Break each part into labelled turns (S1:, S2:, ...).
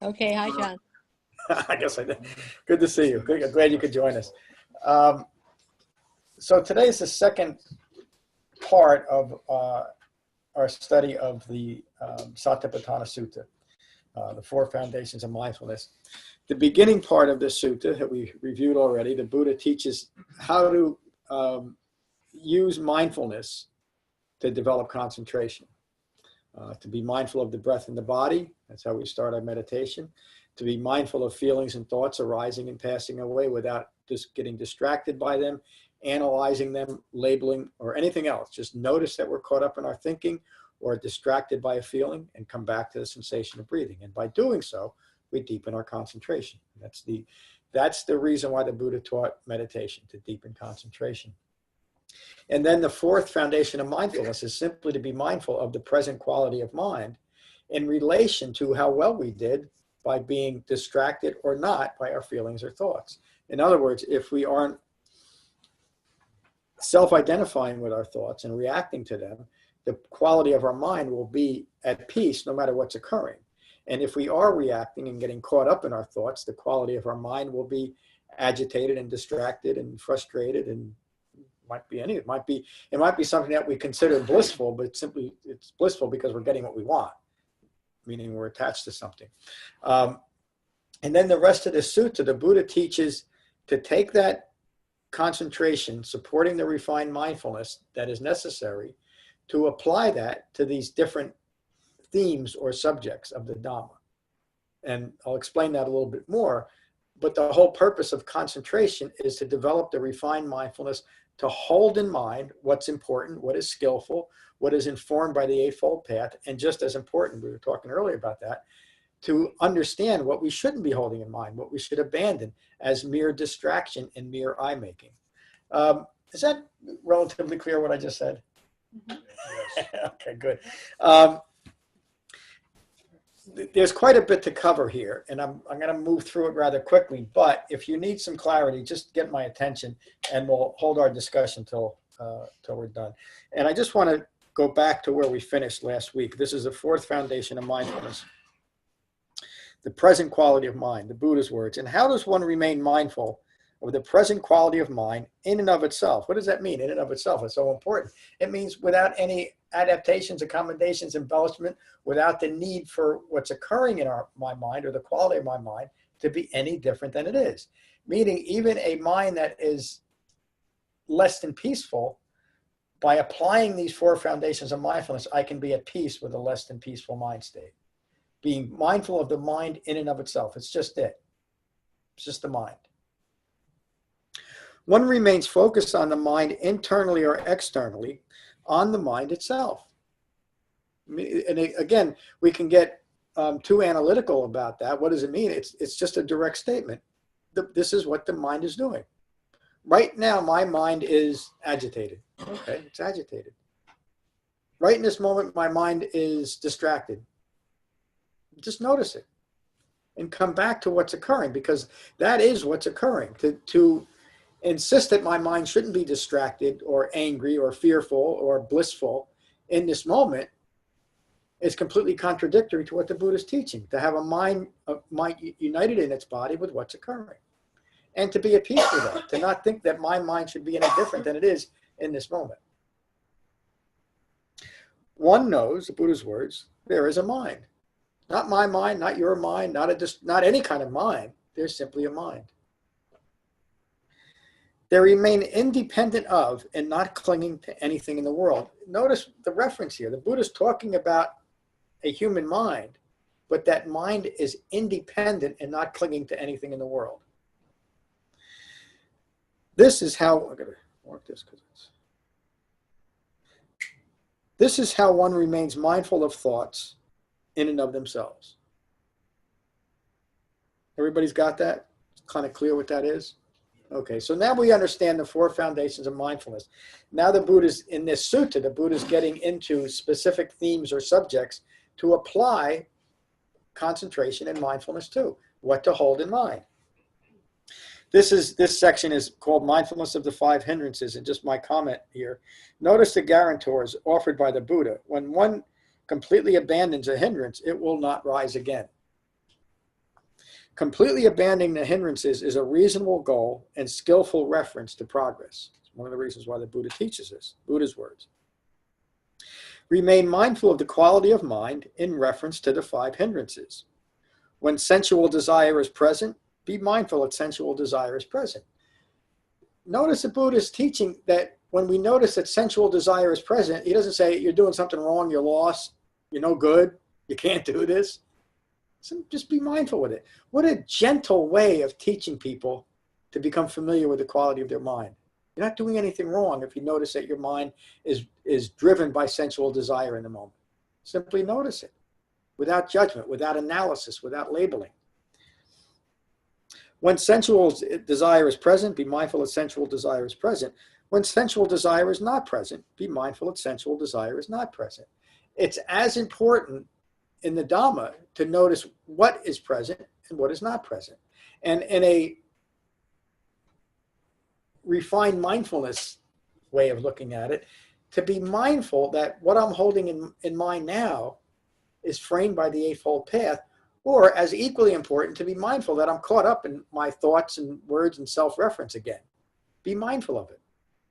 S1: Okay, hi, John.
S2: I guess I did. Good to see you. Good, glad you could join us. So today is the second part of our study of the Satipatthana Sutta, the Four Foundations of Mindfulness. The beginning part of this sutta that we reviewed already, the Buddha teaches how to use mindfulness to develop concentration. To be mindful of the breath in the body, that's how we start our meditation. To be mindful of feelings and thoughts arising and passing away without just getting distracted by them, analyzing them, labeling, or anything else. Just notice that we're caught up in our thinking or distracted by a feeling and come back to the sensation of breathing. And by doing so, we deepen our concentration. That's the reason why the Buddha taught meditation, to deepen concentration. And then the fourth foundation of mindfulness is simply to be mindful of the present quality of mind in relation to how well we did by being distracted or not by our feelings or thoughts. In other words, if we aren't self-identifying with our thoughts and reacting to them, the quality of our mind will be at peace no matter what's occurring. And if we are reacting and getting caught up in our thoughts, the quality of our mind will be agitated and distracted and frustrated, and it might be something that we consider blissful, but simply it's blissful because we're getting what we want, meaning we're attached to something. And then the rest of the sutta, the Buddha teaches to take that concentration, supporting the refined mindfulness that is necessary, to apply that to these different themes or subjects of the Dhamma. And I'll explain that a little bit more, but the whole purpose of concentration is to develop the refined mindfulness to hold in mind what's important, what is skillful, what is informed by the Eightfold Path, and just as important, we were talking earlier about that, to understand what we shouldn't be holding in mind, what we should abandon as mere distraction and mere eye-making. Is that relatively clear what I just said? Mm-hmm. Okay, good. There's quite a bit to cover here, and I'm going to move through it rather quickly, but if you need some clarity, just get my attention and we'll hold our discussion till we're done. And I just want to go back to where we finished last week. This is the fourth foundation of mindfulness, the present quality of mind, the Buddha's words. And how does one remain mindful of the present quality of mind in and of itself? What does that mean, in and of itself? It's so important. It means without any adaptations, accommodations, embellishment, without the need for what's occurring in my mind or the quality of my mind to be any different than it is. Meaning even a mind that is less than peaceful, by applying these four foundations of mindfulness, I can be at peace with a less than peaceful mind state. Being mindful of the mind in and of itself. It's just it. It's just the mind. One remains focused on the mind internally or externally, on the mind itself. And again, we can get too analytical about that. What does it mean? It's just a direct statement. This is what the mind is doing. Right now, my mind is agitated. Okay, it's agitated. Right in this moment, my mind is distracted. Just notice it and come back to what's occurring, because that is what's occurring. To insist that my mind shouldn't be distracted or angry or fearful or blissful in this moment is completely contradictory to what the Buddha is teaching. To have a mind united in its body with what's occurring, and to be at peace with that, to not think that my mind should be any different than it is in this moment. One knows, the Buddha's words, there is a mind. Not my mind, not your mind, not any kind of mind. There's simply a mind. They remain independent of and not clinging to anything in the world. Notice the reference here. The Buddha's talking about a human mind, but that mind is independent and not clinging to anything in the world. This is how, I'm going to mark this because this is how one remains mindful of thoughts in and of themselves. Everybody's got that? It's kind of clear what that is? Okay, so now we understand the four foundations of mindfulness. Now the Buddha's, in this sutta, the Buddha's getting into specific themes or subjects to apply concentration and mindfulness to, what to hold in mind. This section is called Mindfulness of the Five Hindrances, and just my comment here. Notice the guarantors offered by the Buddha. When one completely abandons a hindrance, it will not rise again. Completely abandoning the hindrances is a reasonable goal and skillful reference to progress. It's one of the reasons why the Buddha teaches this, Buddha's words. Remain mindful of the quality of mind in reference to the 5 hindrances. When sensual desire is present, be mindful that sensual desire is present. Notice the Buddha's teaching that when we notice that sensual desire is present, he doesn't say you're doing something wrong, you're lost, you're no good, you can't do this. So just be mindful with it. What a gentle way of teaching people to become familiar with the quality of their mind. You're not doing anything wrong if you notice that your mind is driven by sensual desire in the moment. Simply notice it without judgment, without analysis, without labeling. When sensual desire is present, be mindful that sensual desire is present. When sensual desire is not present, be mindful that sensual desire is not present. It's as important in the Dhamma to notice what is present and what is not present. And in a refined mindfulness way of looking at it, to be mindful that what I'm holding in mind now is framed by the Eightfold Path, or as equally important, to be mindful that I'm caught up in my thoughts and words and self-reference again. Be mindful of it.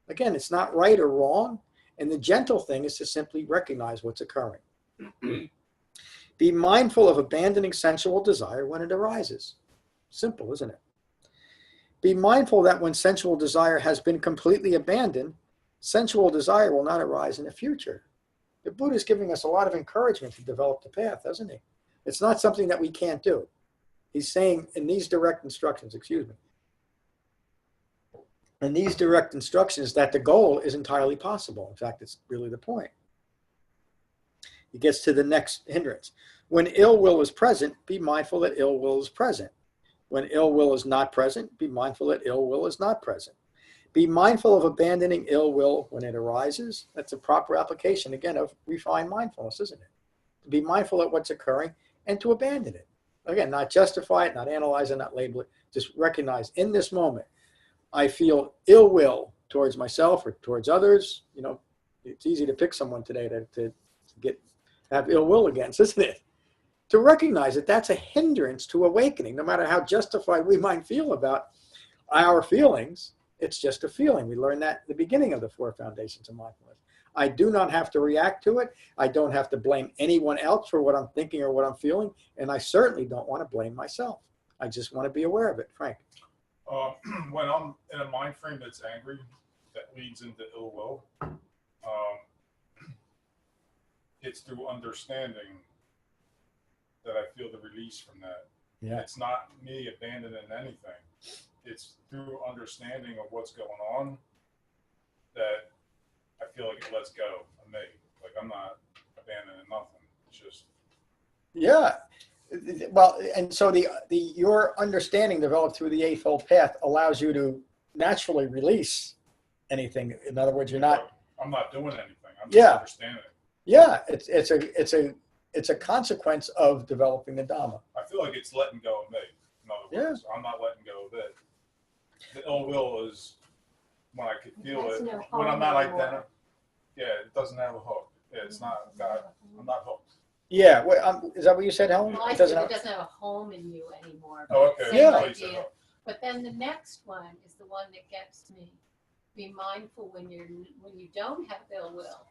S2: Again, it's not right or wrong, and the gentle thing is to simply recognize what's occurring. Be mindful of abandoning sensual desire when it arises. Simple, isn't it? Be mindful that when sensual desire has been completely abandoned, sensual desire will not arise in the future. The Buddha is giving us a lot of encouragement to develop the path, doesn't he? It's not something that we can't do. He's saying in these direct instructions, in these direct instructions that the goal is entirely possible. In fact, it's really the point. He gets to the next hindrance. When ill will is present, be mindful that ill will is present. When ill will is not present, be mindful that ill will is not present. Be mindful of abandoning ill will when it arises. That's a proper application, again, of refined mindfulness, isn't it? To be mindful of what's occurring and to abandon it. Again, not justify it, not analyze it, not label it. Just recognize in this moment, I feel ill will towards myself or towards others. You know, it's easy to pick someone today to have ill will against, isn't it? To recognize that that's a hindrance to awakening, no matter how justified we might feel about our feelings. It's just a feeling. We learned that at the beginning of the Four Foundations of Mindfulness. I do not have to react to it. I don't have to blame anyone else for what I'm thinking or what I'm feeling. And I certainly don't want to blame myself. I just want to be aware of it. Frank.
S1: When I'm in a mind frame that's angry, that leads into ill will, it's through understanding that I feel the release from that.
S2: Yeah.
S1: It's not me abandoning anything. It's through understanding of what's going on that I feel like it lets go of me. Like I'm not abandoning nothing. It's just.
S2: Yeah. Well, and so your understanding developed through the Eightfold Path allows you to naturally release anything. In other words, you're not.
S1: I'm not doing anything. I'm just understanding it.
S2: Yeah, it's a consequence of developing the Dhamma.
S1: I feel like it's letting go of me. In other words, I'm not letting go of it. The ill will is when I can feel it. When I'm not identified. Yeah, it doesn't have a hook. Yeah, it's not. I'm not hooked.
S2: Yeah, is that what you said, Helen?
S3: Well, I said it doesn't have a home in you anymore.
S1: Oh, okay.
S2: Yeah.
S3: Idea. But then the next one is the one that gets me. Be mindful when you don't have ill will.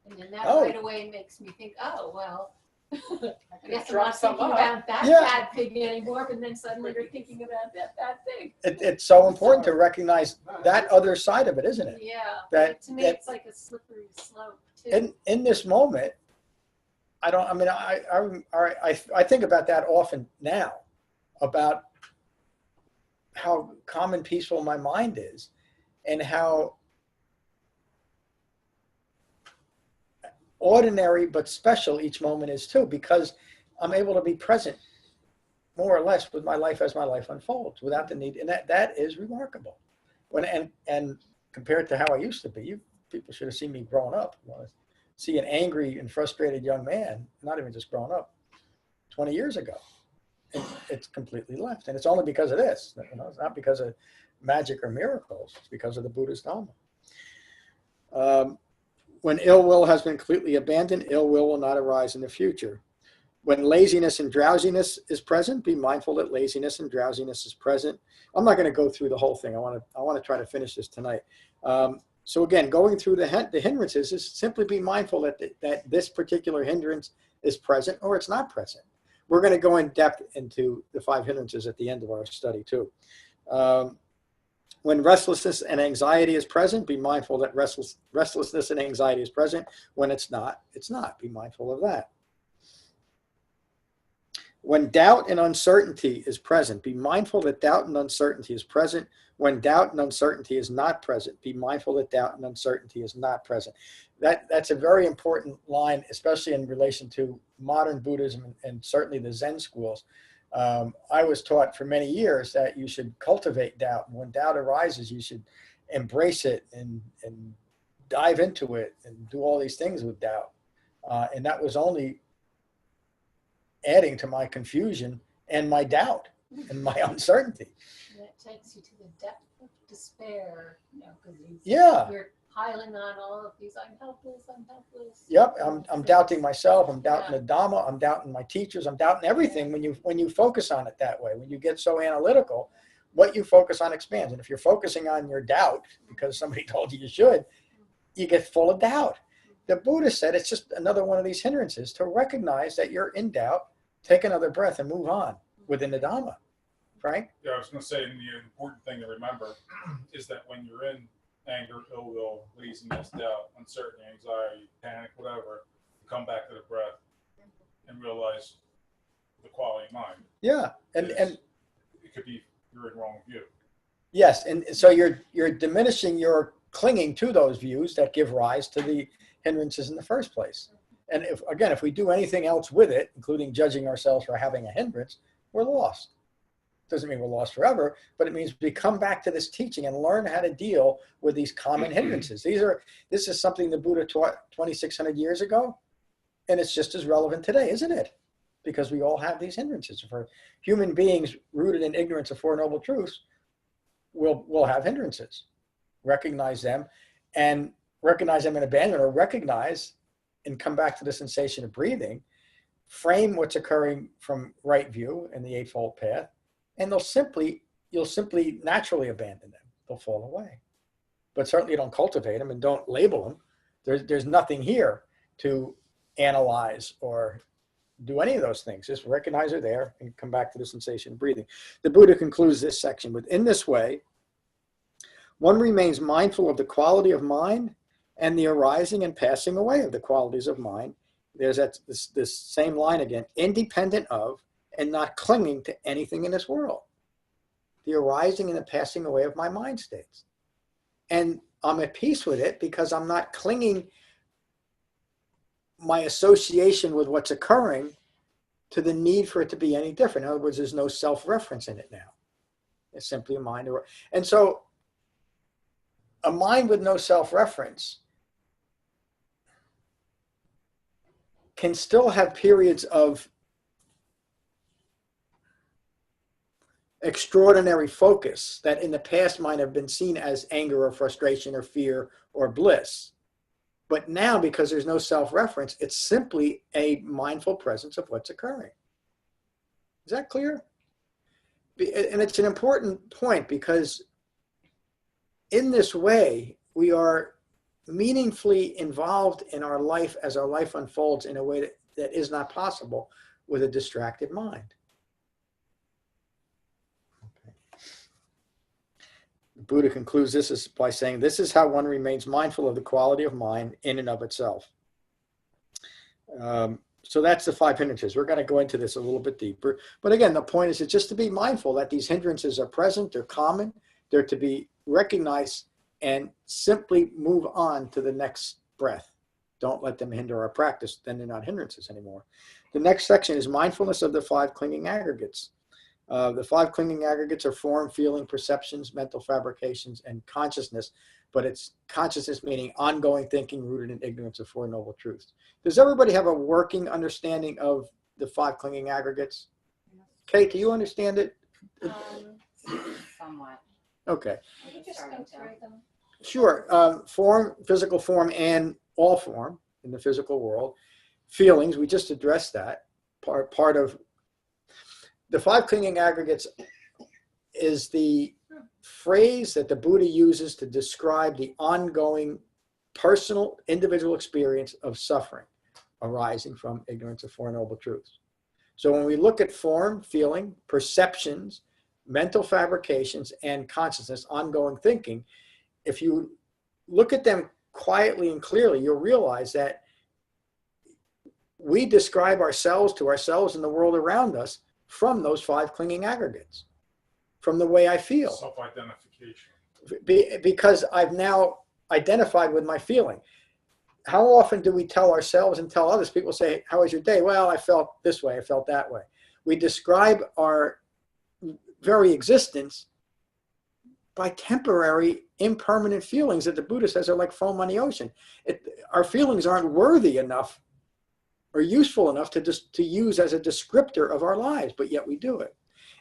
S3: And then that right away makes me think, oh, well, I guess I'm not thinking about that bad thing anymore, but then suddenly you're thinking about that bad thing.
S2: It's so important to recognize that other side of it, isn't it?
S3: Yeah,
S2: that,
S3: to me it's like a slippery slope, too.
S2: In this moment, I think about that often now, about how calm and peaceful my mind is, and how ordinary but special each moment is too, because I'm able to be present more or less with my life as my life unfolds without the need, and that is remarkable. And compared to how I used to be, people should have seen me growing up. See an angry and frustrated young man, not even just growing up, 20 years ago. And it's completely left. And it's only because of this. It's not because of magic or miracles. It's because of the Buddha's Dhamma. When ill will has been completely abandoned, ill will not arise in the future. When laziness and drowsiness is present, be mindful that laziness and drowsiness is present. I'm not going to go through the whole thing. I want to try to finish this tonight. So again, going through the hindrances is simply be mindful that this particular hindrance is present or it's not present. We're going to go in depth into the 5 hindrances at the end of our study too. When restlessness and anxiety is present, be mindful that restlessness and anxiety is present. When it's not, it's not. Be mindful of that. When doubt and uncertainty is present, be mindful that doubt and uncertainty is present. When doubt and uncertainty is not present, be mindful that doubt and uncertainty is not present. That's a very important line, especially in relation to modern Buddhism and certainly the Zen schools. I was taught for many years that you should cultivate doubt. And when doubt arises, you should embrace it and dive into it and do all these things with doubt. And that was only adding to my confusion and my doubt and my uncertainty.
S3: And it takes you to the depth of despair, because
S2: Yeah.
S3: You're piling on all of these, I'm helpless.
S2: Yep, I'm doubting myself, I'm doubting the Dhamma, I'm doubting my teachers, I'm doubting everything. When you focus on it that way, when you get so analytical, what you focus on expands. And if you're focusing on your doubt because somebody told you should, you get full of doubt. The Buddha said it's just another one of these hindrances to recognize that you're in doubt, take another breath and move on within the Dhamma. Frank?
S1: Yeah, I was going to say, the important thing to remember is that when you're in anger, ill will, laziness, doubt, uncertainty, anxiety, panic, whatever, you come back to the breath and realize the quality of mind.
S2: Yeah, and
S1: it could be you're in wrong view.
S2: Yes, and so you're diminishing your clinging to those views that give rise to the hindrances in the first place. And if we do anything else with it, including judging ourselves for having a hindrance, we're lost. Doesn't mean we're lost forever, but it means we come back to this teaching and learn how to deal with these common hindrances. This is something the Buddha taught 2,600 years ago, and it's just as relevant today, isn't it? Because we all have these hindrances. For human beings rooted in ignorance of Four Noble Truths, we'll have hindrances. Recognize them and abandon, or recognize and come back to the sensation of breathing, frame what's occurring from right view in the Eightfold Path, and you'll simply naturally abandon them. They'll fall away. But certainly don't cultivate them and don't label them. There's nothing here to analyze or do any of those things. Just recognize they're there and come back to the sensation of breathing. The Buddha concludes this section with, in this way, one remains mindful of the quality of mind and the arising and passing away of the qualities of mind. There's this same line again, independent of and not clinging to anything in this world. The arising and the passing away of my mind states. And I'm at peace with it because I'm not clinging my association with what's occurring to the need for it to be any different. In other words, there's no self-reference in it now. It's simply a mind. And so a mind with no self-reference can still have periods of extraordinary focus that in the past might have been seen as anger or frustration or fear or bliss. But now, because there's no self-reference, it's simply a mindful presence of what's occurring. Is that clear? And it's an important point because in this way, we are meaningfully involved in our life as our life unfolds in a way that is not possible with a distracted mind. Okay. The Buddha concludes this by saying, this is how one remains mindful of the quality of mind in and of itself. So that's the 5 hindrances. We're going to go into this a little bit deeper. But again, the point is just to be mindful that these hindrances are present, they're common, they're to be recognized, and simply move on to the next breath. Don't let them hinder our practice, then they're not hindrances anymore. The next section is mindfulness of the 5 clinging aggregates. The 5 clinging aggregates are form, feeling, perceptions, mental fabrications, and consciousness. But it's consciousness meaning ongoing thinking rooted in ignorance of Four Noble Truths. Does everybody have a working understanding of the 5 clinging aggregates? Kate, do you understand it?
S4: Somewhat.
S2: Okay.
S3: Can you just go through them?
S2: Sure. Form, physical form, and all form in the physical world. Feelings, we just addressed that. part of the five clinging aggregates is the phrase that the Buddha uses to describe the ongoing personal individual experience of suffering arising from ignorance of Four Noble Truths. So when we look at form, feeling, perceptions, mental fabrications, and consciousness, ongoing thinking, if you look at them quietly and clearly, you'll realize that we describe ourselves to ourselves and the world around us from those five clinging aggregates, from the way I feel.
S1: Self-identification.
S2: Because I've now identified with my feeling. How often do we tell ourselves and tell others? People say, how was your day? Well, I felt this way, I felt that way. We describe our very existence by temporary, impermanent feelings that the Buddha says are like foam on the ocean. Our feelings aren't worthy enough or useful enough to use as a descriptor of our lives, but yet we do it.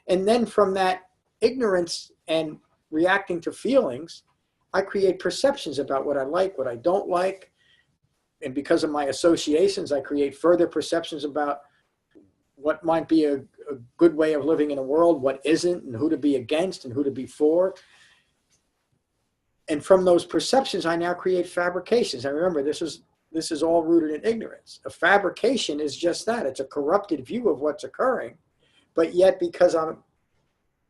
S2: And then from that ignorance and reacting to feelings, I create perceptions about what I like, what I don't like. And because of my associations, I create further perceptions about what might be a good way of living in a world, what isn't, and who to be against and who to be for. And from those perceptions, I now create fabrications. And remember, this is all rooted in ignorance. A fabrication is just that. It's a corrupted view of what's occurring. But yet, because I'm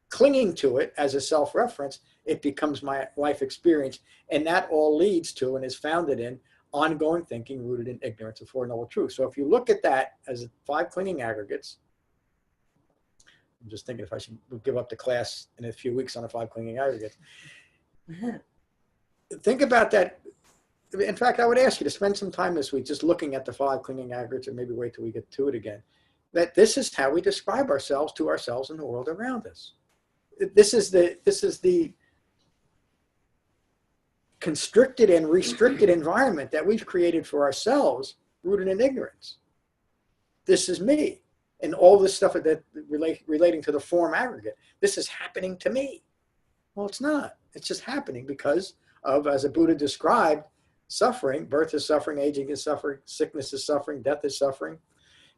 S2: clinging to it as a self-reference, it becomes my life experience. And that all leads to and is founded in ongoing thinking rooted in ignorance of Four Noble Truths. So if you look at that as five clinging aggregates, I'm just thinking if I should give up the class in a few weeks on the five clinging aggregates. Think about that. In fact, I would ask you to spend some time this week just looking at the five clinging aggregates, or maybe wait till we get to it again. That this is how we describe ourselves to ourselves and the world around us. This is the constricted and restricted environment that we've created for ourselves, rooted in ignorance. This is me. And all this stuff that relating to the form aggregate, this is happening to me. Well, it's not. It's just happening because of, as the Buddha described, suffering. Birth is suffering, aging is suffering, sickness is suffering, death is suffering.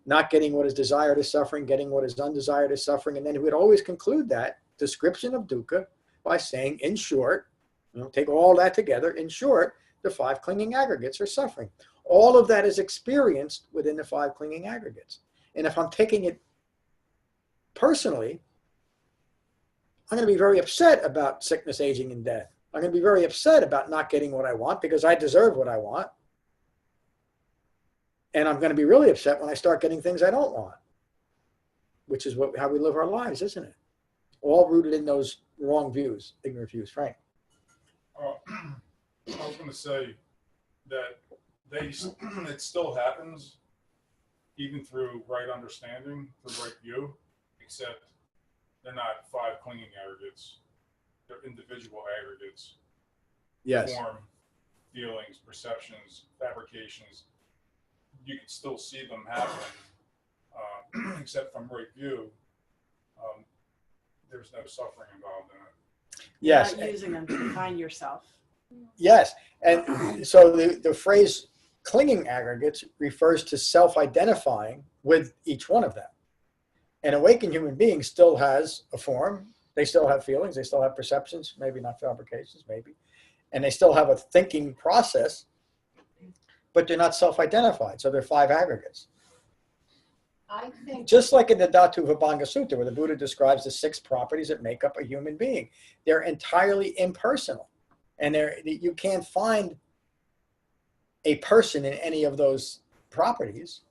S2: Not getting what is desired is suffering, getting what is undesired is suffering. And then he would always conclude that description of dukkha by saying, in short, take all that together, in short, the five clinging aggregates are suffering. All of that is experienced within the five clinging aggregates. And if I'm taking it personally, I'm going to be very upset about sickness, aging, and death. I'm going to be very upset about not getting what I want because I deserve what I want. And I'm going to be really upset when I start getting things I don't want, which is how we live our lives, isn't it? All rooted in those wrong views, ignorant views. Frank?
S1: I was going to say that it still happens even through right understanding, through right view, except they're not five clinging aggregates. They're individual aggregates.
S2: Yes.
S1: Form, feelings, perceptions, fabrications. You can still see them happen, except from right view. There's no suffering involved in it.
S2: Yes.
S4: You're not using them to define yourself.
S2: Yes. And so the phrase clinging aggregates refers to self-identifying with each one of them. An awakened human being still has a form. They still have feelings. They still have perceptions, maybe not fabrications, maybe. And they still have a thinking process, but they're not self-identified. So they're five aggregates.
S3: I think
S2: Just like in the Dhamma Sutta, where the Buddha describes the 6 properties that make up a human being. They're entirely impersonal. And you can't find a person in any of those properties,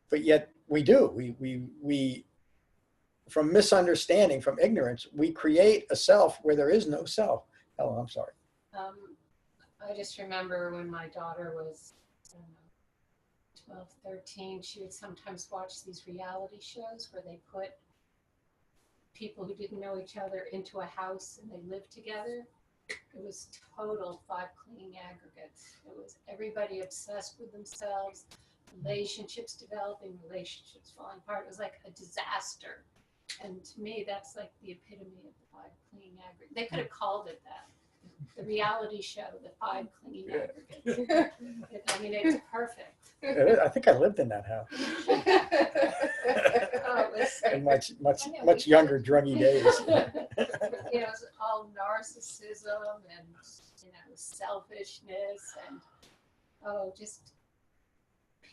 S2: but yet we do. We from misunderstanding, from ignorance, we create a self where there is no self. Helen, I'm sorry.
S3: I just remember when my daughter was 12, 13, she would sometimes watch these reality shows where they put people who didn't know each other into a house and they lived together. It was total five clinging aggregates. It was everybody obsessed with themselves, relationships developing, relationships falling apart. It was like a disaster. And to me, that's like the epitome of the five clinging aggregates. They could have called it that. the reality show, The Five Clinging Aggregates. I mean, it's perfect.
S2: I think I lived in that house
S3: Oh, it was,
S2: in much younger, druggy days.
S3: it's all narcissism and selfishness and just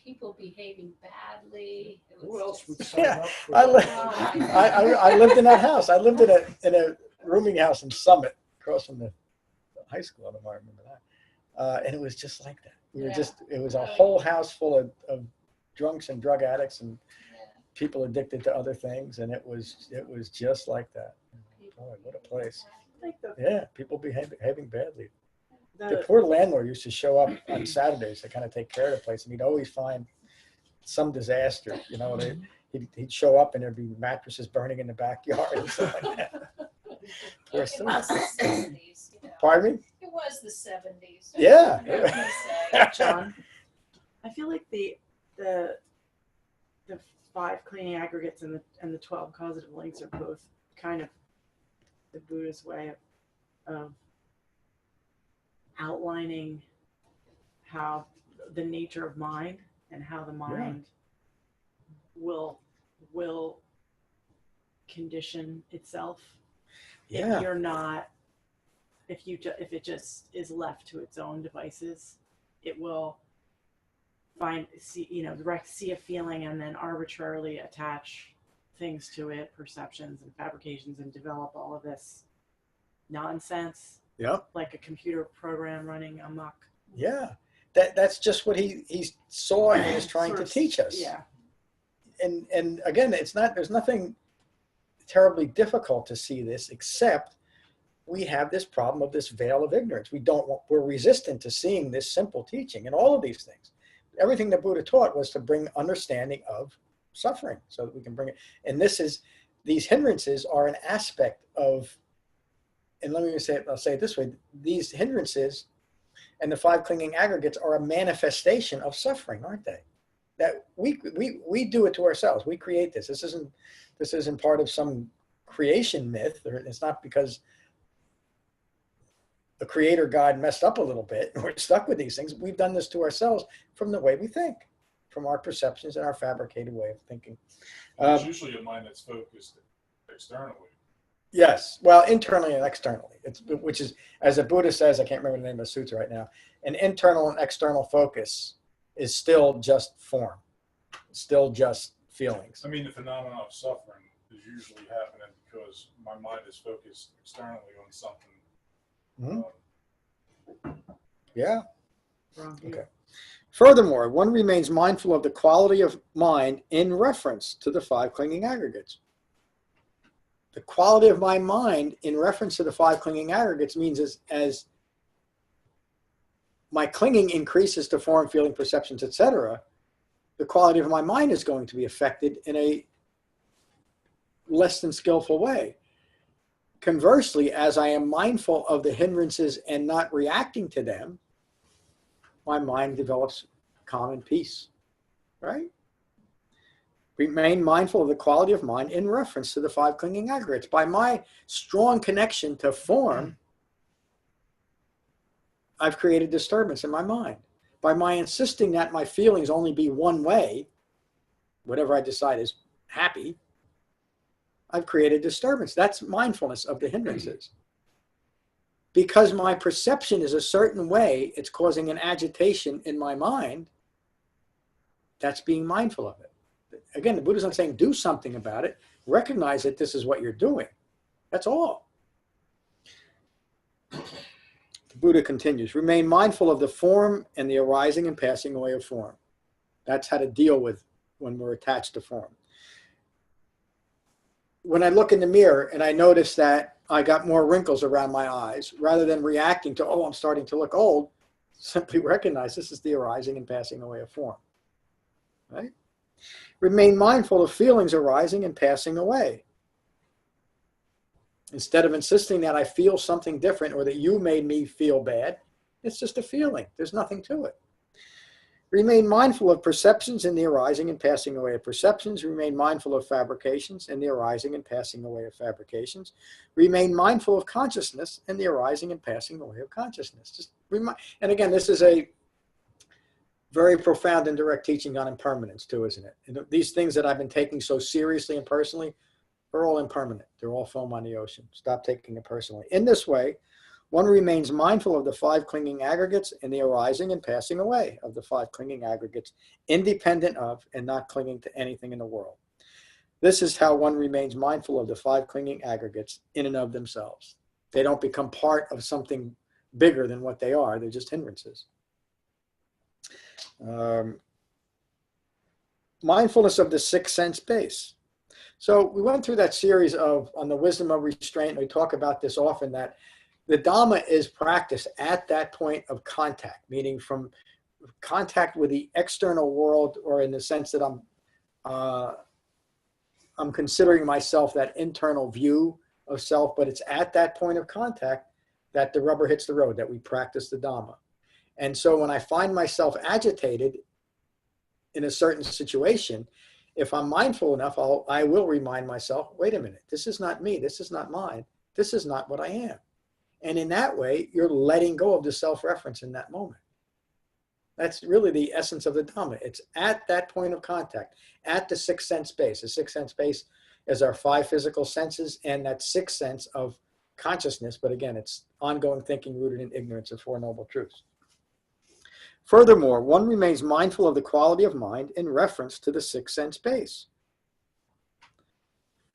S3: people behaving badly. It was
S5: Who else
S3: just-
S5: would sign
S2: Yeah,
S5: up for
S2: I,
S5: that?
S2: li- I lived in that house. I lived in a rooming house in Summit, across from the high school. I don't know if I remember that. And it was just like that. It was a whole house full of drunks and drug addicts and people addicted to other things. And it was just like that. Boy, what a place. Yeah, people behaving badly. The poor landlord used to show up on Saturdays to kind of take care of the place, and he'd always find some disaster. He'd show up and there'd be mattresses burning in the backyard and stuff like that. Poor
S3: It
S2: stuff.
S3: was the 70s,
S2: Pardon me?
S3: It was the 70s.
S2: Yeah.
S3: What can you say?
S4: John, I feel like the 5 cleaning aggregates and the 12 causative links are both kind of the Buddha's way of outlining how the nature of mind and how the mind will condition itself
S2: Yeah.
S4: if you're not if it just is left to its own devices. It will see a feeling and then arbitrarily attach things to it, perceptions and fabrications, and develop all of this nonsense.
S2: Yep.
S4: Like a computer program running amok.
S2: Yeah. That's just what he saw and is trying to teach us.
S4: Yeah.
S2: And again, there's nothing terribly difficult to see this, except we have this problem of this veil of ignorance. We're resistant to seeing this simple teaching and all of these things. Everything that Buddha taught was to bring understanding of suffering so that we can bring it. And these hindrances are an aspect of, and I'll say it this way, these hindrances and the 5 clinging aggregates are a manifestation of suffering, aren't they? That we do it to ourselves. We create this. This isn't part of some creation myth, or it's not because the creator God messed up a little bit and we're stuck with these things. We've done this to ourselves from the way we think, from our perceptions and our fabricated way of thinking.
S1: It's usually a mind that's focused externally.
S2: Yes, well, internally and externally, which is, as the Buddha says, I can't remember the name of the sutta right now, an internal and external focus is still just form, still just feelings.
S1: I mean, the phenomenon of suffering is usually happening because my mind is focused externally on something.
S2: Yeah.
S4: Wrong.
S2: Okay. Furthermore, one remains mindful of the quality of mind in reference to the 5 clinging aggregates. The quality of my mind in reference to the 5 clinging aggregates means as my clinging increases to form, feeling, perceptions, etc., the quality of my mind is going to be affected in a less than skillful way. Conversely, as I am mindful of the hindrances and not reacting to them, my mind develops calm and peace, right? Remain mindful of the quality of mind in reference to the 5 clinging aggregates. By my strong connection to form, I've created disturbance in my mind. By my insisting that my feelings only be one way, whatever I decide is happy, I've created disturbance. That's mindfulness of the hindrances. Because my perception is a certain way, it's causing an agitation in my mind. That's being mindful of it. Again, the Buddha's not saying do something about it. Recognize that this is what you're doing. That's all. The Buddha continues, remain mindful of the form and the arising and passing away of form. That's how to deal with when we're attached to form. When I look in the mirror and I notice that I got more wrinkles around my eyes, rather than reacting to, oh, I'm starting to look old, simply recognize this is the arising and passing away of form. Right? Remain mindful of feelings arising and passing away. Instead of insisting that I feel something different or that you made me feel bad, it's just a feeling. There's nothing to it. Remain mindful of perceptions and the arising and passing away of perceptions. Remain mindful of fabrications and the arising and passing away of fabrications. Remain mindful of consciousness and the arising and passing away of consciousness. Just remind, and again, this is a very profound and direct teaching on impermanence too, isn't it? And these things that I've been taking so seriously and personally are all impermanent. They're all foam on the ocean. Stop taking it personally. In this way, one remains mindful of the 5 clinging aggregates and the arising and passing away of the 5 clinging aggregates, independent of and not clinging to anything in the world. This is how one remains mindful of the 5 clinging aggregates in and of themselves. They don't become part of something bigger than what they are. They're just hindrances. Mindfulness of the 6th sense base. So we went through that series on the wisdom of restraint. We talk about this often, that the Dhamma is practiced at that point of contact, meaning from contact with the external world, or in the sense that I'm considering myself that internal view of self, but it's at that point of contact that the rubber hits the road, that we practice the Dhamma. And so when I find myself agitated in a certain situation, if I'm mindful enough, I will remind myself, wait a minute, this is not me, this is not mine, this is not what I am. And in that way, you're letting go of the self-reference in that moment. That's really the essence of the Dhamma. It's at that point of contact, at the 6th sense base. The 6th sense base is our 5 physical senses, and that 6th sense of consciousness. But again, it's ongoing thinking rooted in ignorance of 4 noble truths. Furthermore, one remains mindful of the quality of mind in reference to the 6th sense base.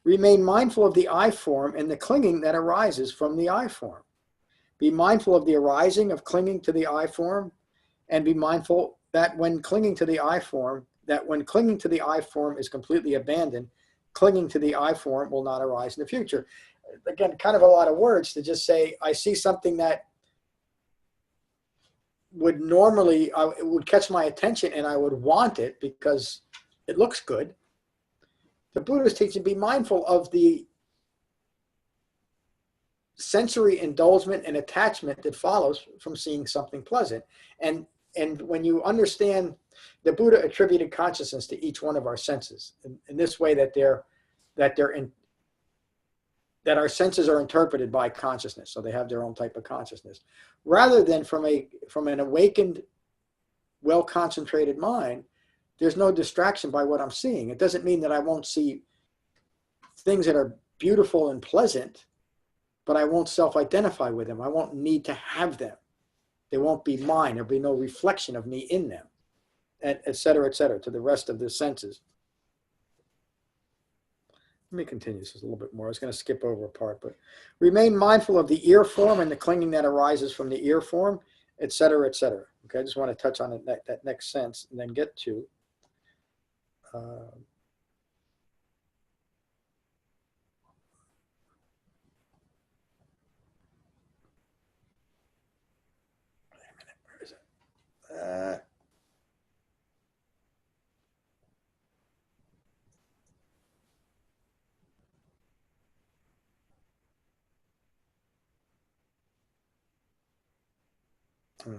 S2: Remain mindful of the I form and the clinging that arises from the I form. Be mindful of the arising of clinging to the I form, and be mindful that when clinging to the I form, is completely abandoned, clinging to the I form will not arise in the future. Again, kind of a lot of words to just say, I see something that would normally, it would catch my attention and I would want it because it looks good. The Buddha's teaching, be mindful of the sensory indulgence and attachment that follows from seeing something pleasant. And when you understand, the Buddha attributed consciousness to each one of our senses in this way, that our senses are interpreted by consciousness, so they have their own type of consciousness, rather than from an awakened, well-concentrated mind. There's no distraction by what I'm seeing. It doesn't mean that I won't see things that are beautiful and pleasant, but I won't self-identify with them. I won't need to have them. They won't be mine. There'll be no reflection of me in them, et cetera, to the rest of the senses. Let me continue this a little bit more. I was going to skip over a part, but remain mindful of the ear form and the clinging that arises from the ear form, et cetera, et cetera. Okay, I just want to touch on that next sense and then get to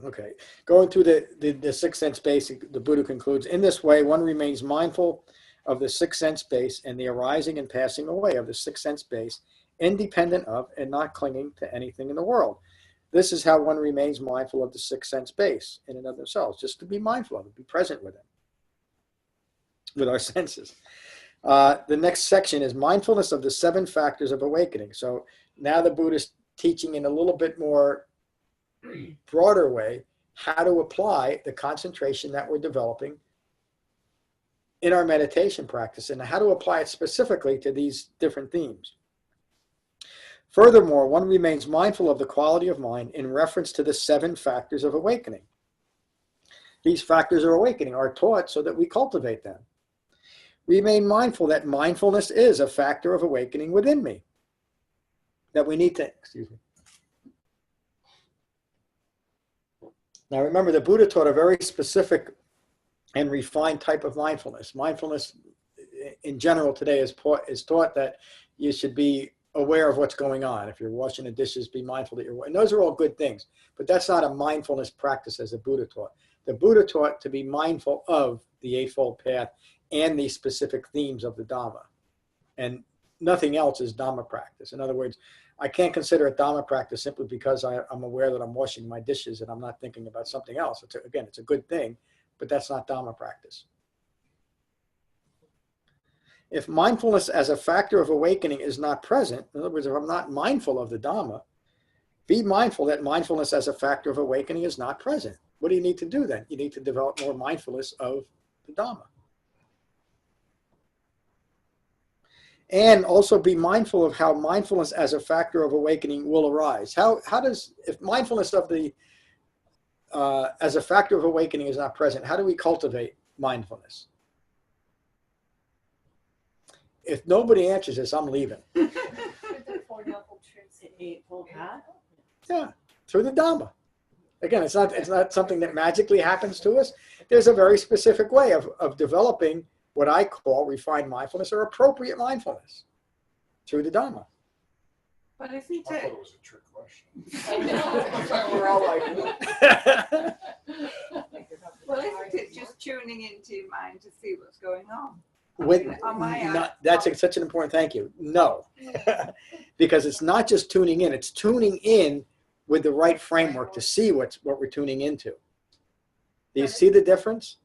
S2: okay, going through the 6th sense base, the Buddha concludes, in this way, one remains mindful of the 6th sense base and the arising and passing away of the 6th sense base, independent of and not clinging to anything in the world. This is how one remains mindful of the 6th sense base in and of themselves, just to be mindful of it, be present with it, with our senses. The next section is mindfulness of the 7 factors of awakening. So now the Buddha's teaching in a little bit more broader way how to apply the concentration that we're developing in our meditation practice and how to apply it specifically to these different themes. Furthermore, one remains mindful of the quality of mind in reference to the 7 factors of awakening. These factors of awakening are taught so that we cultivate them. Remain mindful that mindfulness is a factor of awakening within me. That we need to, Now remember, the Buddha taught a very specific and refined type of mindfulness. Mindfulness in general today is taught that you should be aware of what's going on. If you're washing the dishes, be mindful that you're, and those are all good things, but that's not a mindfulness practice as the Buddha taught. The Buddha taught to be mindful of the Eightfold Path and the specific themes of the Dhamma. And nothing else is Dhamma practice. In other words, I can't consider it Dhamma practice simply because I'm aware that I'm washing my dishes and I'm not thinking about something else. It's a good thing, but that's not Dhamma practice. If mindfulness as a factor of awakening is not present, in other words, if I'm not mindful of the Dhamma, be mindful that mindfulness as a factor of awakening is not present. What do you need to do then? You need to develop more mindfulness of the Dhamma. And also be mindful of how mindfulness as a factor of awakening will arise. If mindfulness of the as a factor of awakening is not present, how do we cultivate mindfulness? If nobody answers this, I'm leaving.
S3: The Four Noble Truths.
S4: Eightfold Path.
S2: Yeah, through the Dhamma. Again, it's not something that magically happens to us. There's a very specific way of developing what I call refined mindfulness or appropriate mindfulness through the Dhamma.
S5: But isn't
S1: I thought
S5: it?
S1: it was a trick question.
S3: I know.
S2: We're all like,
S5: Well, isn't it just tuning into your mind to see what's going on?
S2: That's such an important, thank you. No, because it's not just tuning in, it's tuning in with the right framework to see what we're tuning into. Do you see the difference?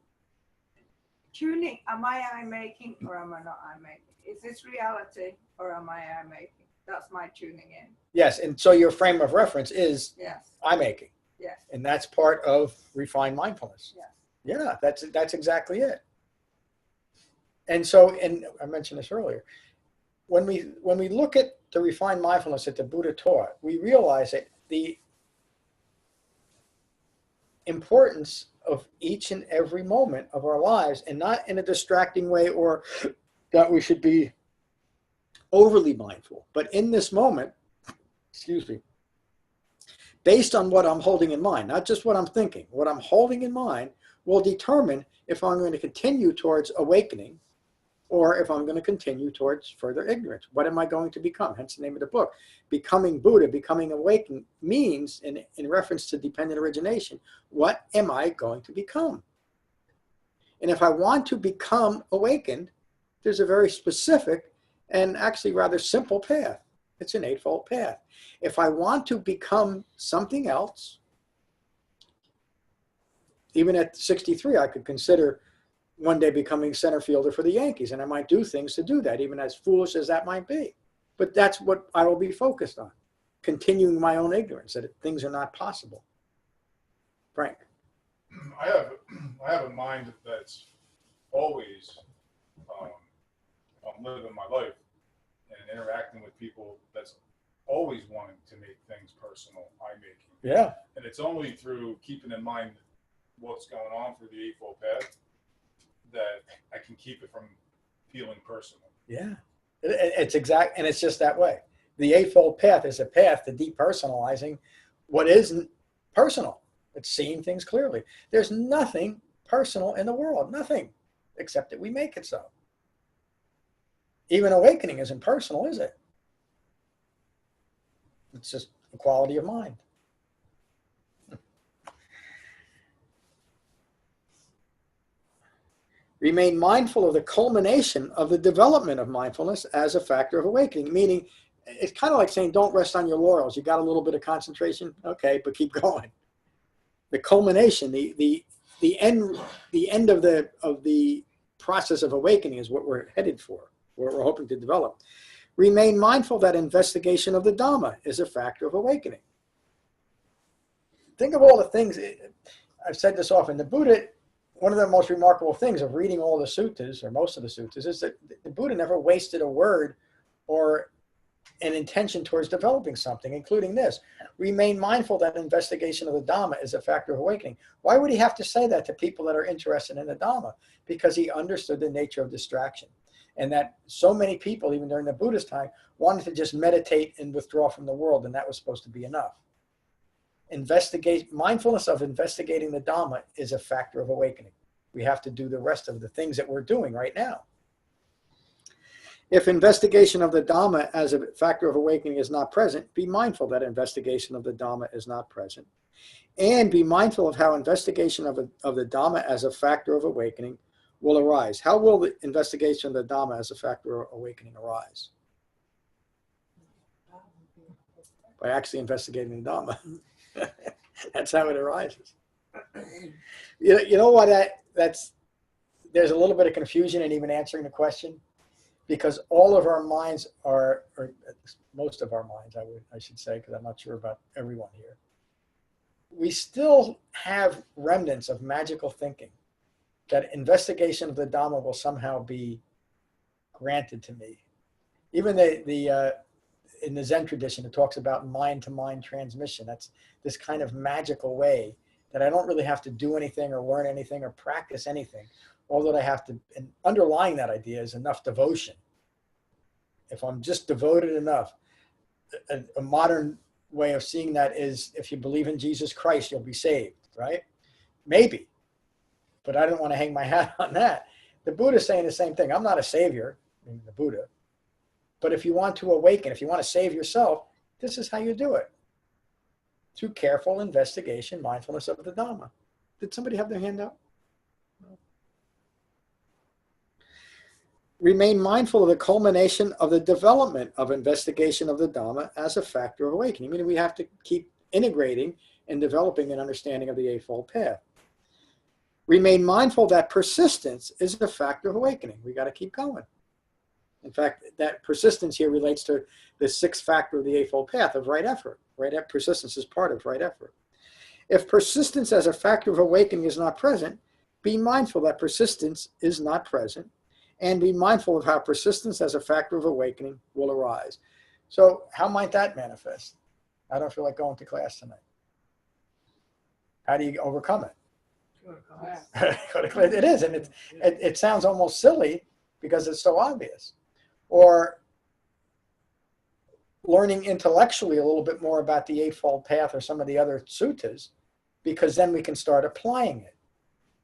S5: Tuning, am I making or am I not I making? Is this reality or am I making? That's my tuning in.
S2: Yes, and so your frame of reference is
S5: Yes.
S2: I making.
S5: Yes.
S2: And that's part of refined mindfulness.
S5: Yes.
S2: Yeah, that's exactly it. And so, and I mentioned this earlier, when we look at the refined mindfulness that the Buddha taught, we realize that the importance of each and every moment of our lives, and not in a distracting way or that we should be overly mindful, but in this moment, based on what I'm holding in mind, not just what I'm thinking, what I'm holding in mind will determine if I'm going to continue towards awakening or if I'm going to continue towards further ignorance. What am I going to become? Hence the name of the book. Becoming Buddha, becoming awakened means, in reference to dependent origination, what am I going to become? And if I want to become awakened, there's a very specific and actually rather simple path. It's an eightfold path. If I want to become something else, even at 63, I could consider one day becoming center fielder for the Yankees, and I might do things to do that, even as foolish as that might be. But that's what I will be focused on, continuing my own ignorance, that things are not possible. Frank.
S1: I have a mind that's always living my life and interacting with people that's always wanting to make things personal, I-making.
S2: Yeah.
S1: And it's only through keeping in mind what's going on through the Eightfold Path that I can keep it from feeling personal.
S2: Yeah. It's exact, and it's just that way. The Eightfold Path is a path to depersonalizing what isn't personal. It's seeing things clearly. There's nothing personal in the world, nothing, except that we make it so. Even awakening isn't personal, is it? It's just a quality of mind. Remain mindful of the culmination of the development of mindfulness as a factor of awakening, meaning it's kind of like saying don't rest on your laurels. You got a little bit of concentration, okay, but keep going. The culmination, the end of the process of awakening is what we're headed for, what we're hoping to develop. Remain mindful that investigation of the Dhamma is a factor of awakening. Think of all the things, I've said this often, the Buddha, one of the most remarkable things of reading all the suttas, or most of the suttas, is that the Buddha never wasted a word or an intention towards developing something, including this. Remain mindful that investigation of the Dhamma is a factor of awakening. Why would he have to say that to people that are interested in the Dhamma? Because he understood the nature of distraction. And that so many people, even during the Buddhist time, wanted to just meditate and withdraw from the world, and that was supposed to be enough. Mindfulness of investigating the Dhamma is a factor of awakening. We have to do the rest of the things that we're doing right now. If investigation of the Dhamma as a factor of awakening is not present, be mindful that investigation of the Dhamma is not present. And be mindful of how investigation of the Dhamma as a factor of awakening will arise. How will the investigation of the Dhamma as a factor of awakening arise? By actually investigating the Dhamma. That's how it arises. You know what? There's a little bit of confusion in even answering the question, because all of our minds are, or most of our minds, I should say, because I'm not sure about everyone here. We still have remnants of magical thinking that investigation of the Dhamma will somehow be granted to me. Even in the Zen tradition, it talks about mind-to-mind transmission. That's this kind of magical way that I don't really have to do anything or learn anything or practice anything. All that I have to, and underlying that idea is enough devotion. If I'm just devoted enough, a modern way of seeing that is, if you believe in Jesus Christ, you'll be saved, right? Maybe, but I don't want to hang my hat on that. The Buddha's saying the same thing. I'm not a savior, I mean the Buddha, but if you want to awaken, if you want to save yourself, this is how you do it. Through careful investigation, mindfulness of the Dhamma. Did somebody have their hand up? No. Remain mindful of the culmination of the development of investigation of the Dhamma as a factor of awakening. Meaning we have to keep integrating and developing an understanding of the Eightfold Path. Remain mindful that persistence is a factor of awakening. We got to keep going. In fact, that persistence here relates to the sixth factor of the Eightfold Path of right effort. Persistence is part of right effort. If persistence as a factor of awakening is not present, be mindful that persistence is not present, and be mindful of how persistence as a factor of awakening will arise. So how might that manifest? I don't feel like going to class tonight. How do you overcome it? Go to class. It is, and it sounds almost silly because it's so obvious. Or learning intellectually a little bit more about the Eightfold Path or some of the other suttas, because then we can start applying it.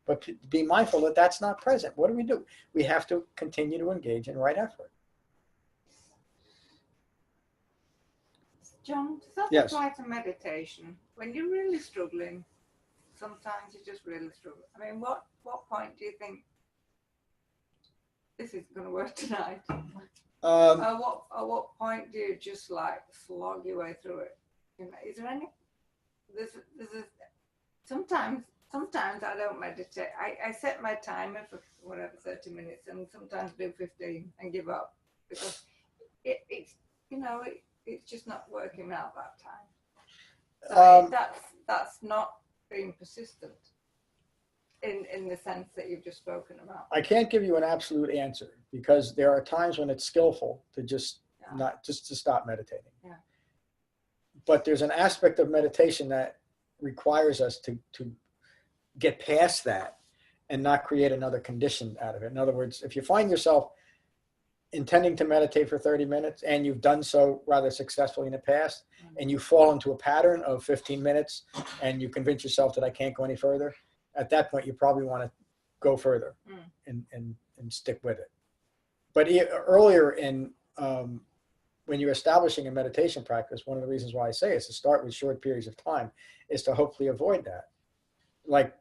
S2: But to be mindful that that's not present. What do? We have to continue to engage in right effort.
S5: John, does that
S2: Yes.
S5: apply to meditation? When you're really struggling, sometimes you just really struggle. I mean, what point do you think this isn't going to work tonight? At what point do you just like slog your way through it? You know, is there any? Sometimes I don't meditate. I set my timer for whatever 30 minutes, and sometimes do 15 and give up because it's just not working out that time. So that's not being persistent in the sense that you've just spoken about.
S2: I can't give you an absolute answer because there are times when it's skillful to just to stop meditating.
S5: Yeah.
S2: But there's an aspect of meditation that requires us to get past that and not create another condition out of it. In other words, if you find yourself intending to meditate for 30 minutes and you've done so rather successfully in the past, and you fall into a pattern of 15 minutes and you convince yourself that I can't go any further, at that point you probably want to go further and stick with it. But earlier in when you're establishing a meditation practice, one of the reasons why I say is to start with short periods of time is to hopefully avoid that. Like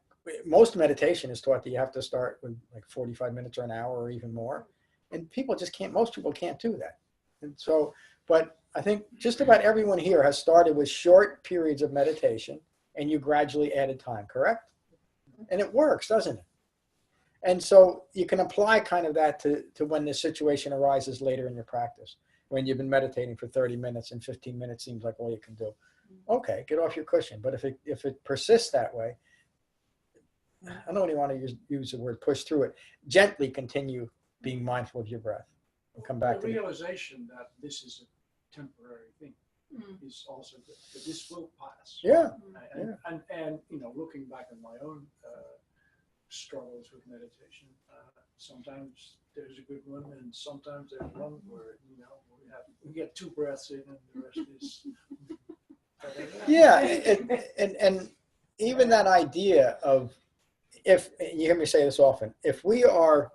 S2: most meditation is taught that you have to start with like 45 minutes or an hour or even more. And most people can't do that. And so, but I think just about everyone here has started with short periods of meditation and you gradually added time, correct? And it works, doesn't it? And so you can apply kind of that to when the situation arises later in your practice, when you've been meditating for 30 minutes and 15 minutes seems like all you can do. Okay, get off your cushion. But if it persists that way, I don't even want to use the word push through it. Gently continue being mindful of your breath. We'll come back to
S6: the realization that this is a temporary thing is also good. That this will pass.
S2: Yeah.
S6: And looking back on my own struggles with meditation, sometimes there's a good one, and sometimes there's one where we get 2 breaths in, and the rest is.
S2: Yeah, and even that idea of, if you hear me say this often, if we are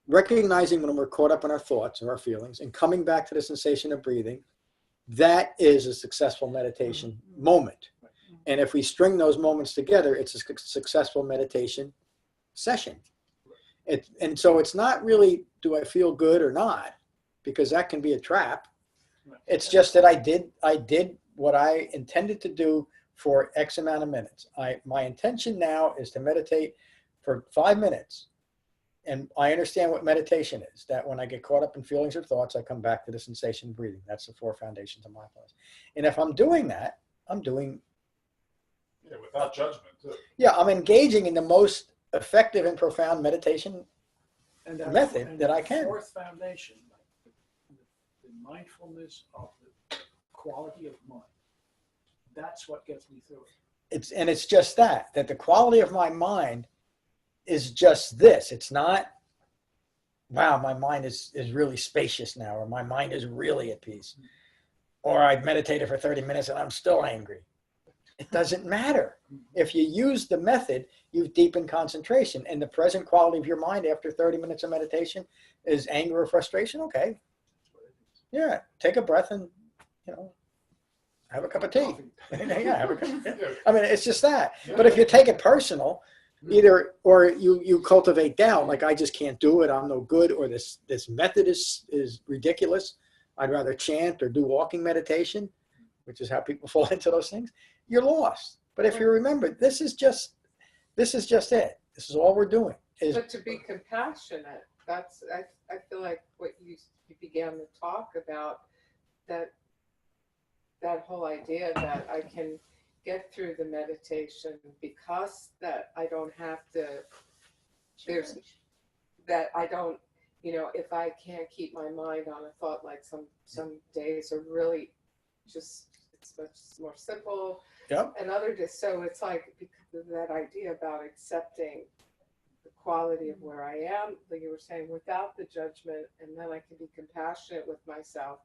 S2: recognizing when we're caught up in our thoughts or our feelings and coming back to the sensation of breathing, that is a successful meditation moment. And if we string those moments together, it's a successful meditation session. And so it's not really, do I feel good or not? Because that can be a trap. It's just that I did what I intended to do for X amount of minutes. My intention now is to meditate for 5 minutes. And I understand what meditation is, that when I get caught up in feelings or thoughts, I come back to the sensation of breathing. That's the 4 foundations of mindfulness. And if I'm doing that, I'm doing...
S1: Yeah, without judgment, too.
S2: Yeah, I'm engaging in the most effective and profound meditation method that I can.
S6: 4th foundation, the mindfulness of the quality of mind. That's what gets me through it.
S2: It's just that the quality of my mind is just this. It's not, wow, my mind is really spacious now, or my mind is really at peace, or I've meditated for 30 minutes and I'm still angry. It doesn't matter. If you use the method, you've deepened concentration, and the present quality of your mind after 30 minutes of meditation is anger or frustration. Okay. Yeah. Take a breath and, have a cup of tea. Yeah, have a cup. Yeah. I mean, it's just that. But if you take it personal, or you cultivate doubt, like I just can't do it, I'm no good, or this method is ridiculous, I'd rather chant or do walking meditation, which is how people fall into those things, you're lost. But if you remember, this is just it. This is all we're doing.
S7: But to be compassionate, that's I feel like what you began to talk about, that whole idea that I can get through the meditation because that I don't have to, there's that I don't, if I can't keep my mind on a thought, like some days are really just, it's much more simple.
S2: Yep.
S7: And other days, so it's like, because of that idea about accepting the quality of where I am, like you were saying, without the judgment, and then I can be compassionate with myself.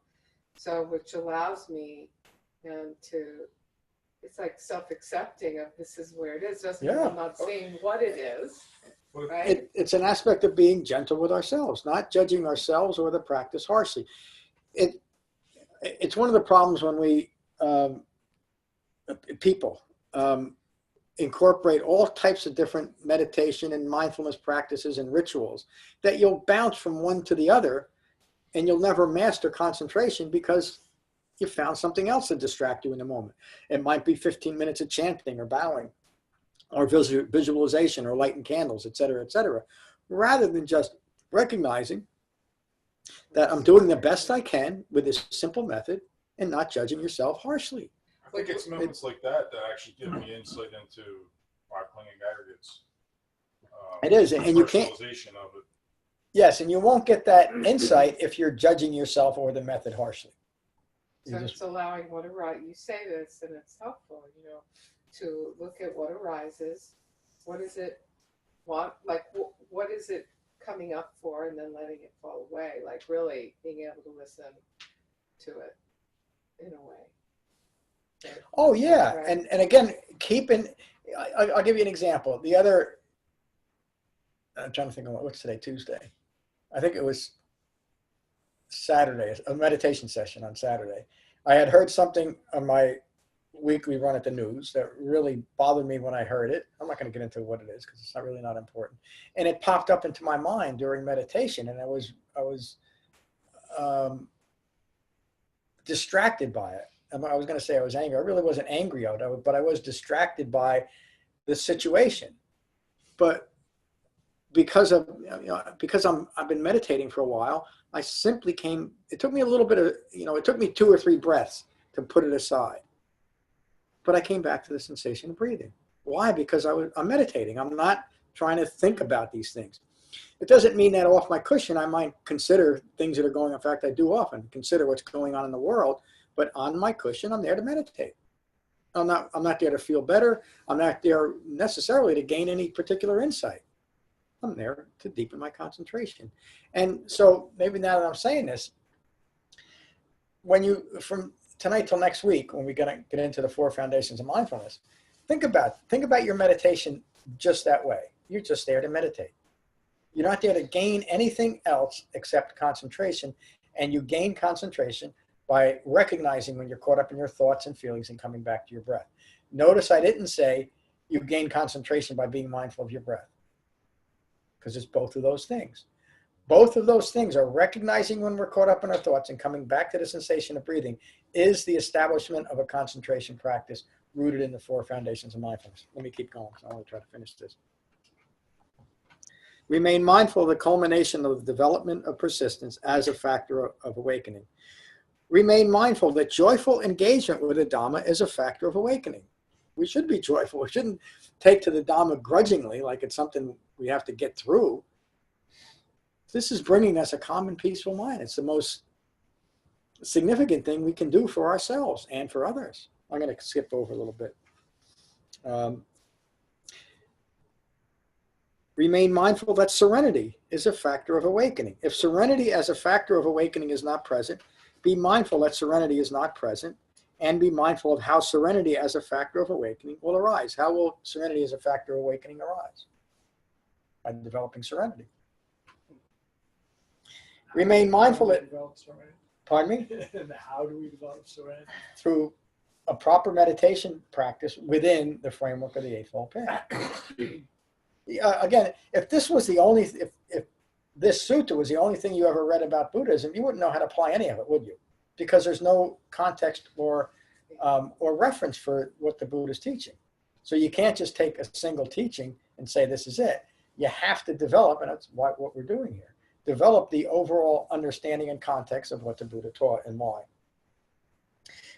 S7: So, which allows me to, it's like self-accepting of this is where it is. Doesn't mean I'm not seeing what it is, right?
S2: It's an aspect of being gentle with ourselves, not judging ourselves or the practice harshly. It's one of the problems when we people incorporate all types of different meditation and mindfulness practices and rituals, that you'll bounce from one to the other and you'll never master concentration because you found something else to distract you in the moment. It might be 15 minutes of chanting or bowing or visualization or lighting candles, et cetera, rather than just recognizing that I'm doing the best I can with this simple method and not judging yourself harshly.
S1: I think it's moments like that actually give me insight into why playing Aggregates.
S2: It is, and you can't.
S1: Of it.
S2: Yes, and you won't get that insight if you're judging yourself or the method harshly.
S7: So it's allowing what arises. You say this, and it's helpful, to look at what arises. What is it? What is it coming up for, and then letting it fall away. Like really being able to listen to it in a way.
S2: Oh yeah,
S7: right.
S2: and again, I'll give you an example. I'm trying to think of what's today, Tuesday. I think it was Saturday, a meditation session on Saturday. I had heard something on my weekly run at the news that really bothered me when I heard it. I'm not going to get into what it is because it's not important. And it popped up into my mind during meditation, and I was distracted by it. I was going to say I was angry. I really wasn't angry at it, but I was distracted by the situation. But because I've been meditating for a while, I simply it took me a little bit of, it took me 2 or 3 breaths to put it aside. But I came back to the sensation of breathing. Why? Because I'm meditating. I'm not trying to think about these things. It doesn't mean that off my cushion I might consider things that are going on. In fact, I do often consider what's going on in the world. But on my cushion, I'm there to meditate. I'm not there to feel better. I'm not there necessarily to gain any particular insight. I'm there to deepen my concentration. And so maybe now that I'm saying this, from tonight till next week, when we're going to get into the 4 foundations of mindfulness, think about your meditation just that way. You're just there to meditate. You're not there to gain anything else except concentration. And you gain concentration by recognizing when you're caught up in your thoughts and feelings and coming back to your breath. Notice I didn't say you gain concentration by being mindful of your breath, because it's both of those things. Both of those things are recognizing when we're caught up in our thoughts and coming back to the sensation of breathing is the establishment of a concentration practice rooted in the Four Foundations of Mindfulness. Let me keep going, because I want to try to finish this. Remain mindful of the culmination of the development of persistence as a factor of awakening. Remain mindful that joyful engagement with the Dhamma is a factor of awakening. We should be joyful. We shouldn't take to the Dhamma grudgingly, like it's something we have to get through. This is bringing us a calm and peaceful mind. It's the most significant thing we can do for ourselves and for others. I'm going to skip over a little bit. Remain mindful that serenity is a factor of awakening. If serenity as a factor of awakening is not present, be mindful that serenity is not present, and be mindful of how serenity as a factor of awakening will arise. How will serenity as a factor of awakening arise? By developing serenity. Remain mindful that... Pardon me?
S6: How do we develop serenity?
S2: Through a proper meditation practice within the framework of the Eightfold Path. Again, if this was the only, if this sutta was the only thing you ever read about Buddhism, you wouldn't know how to apply any of it, would you? Because there's no context or reference for what the Buddha is teaching. So you can't just take a single teaching and say this is it. You have to develop, and that's what we're doing here, develop the overall understanding and context of what the Buddha taught and why.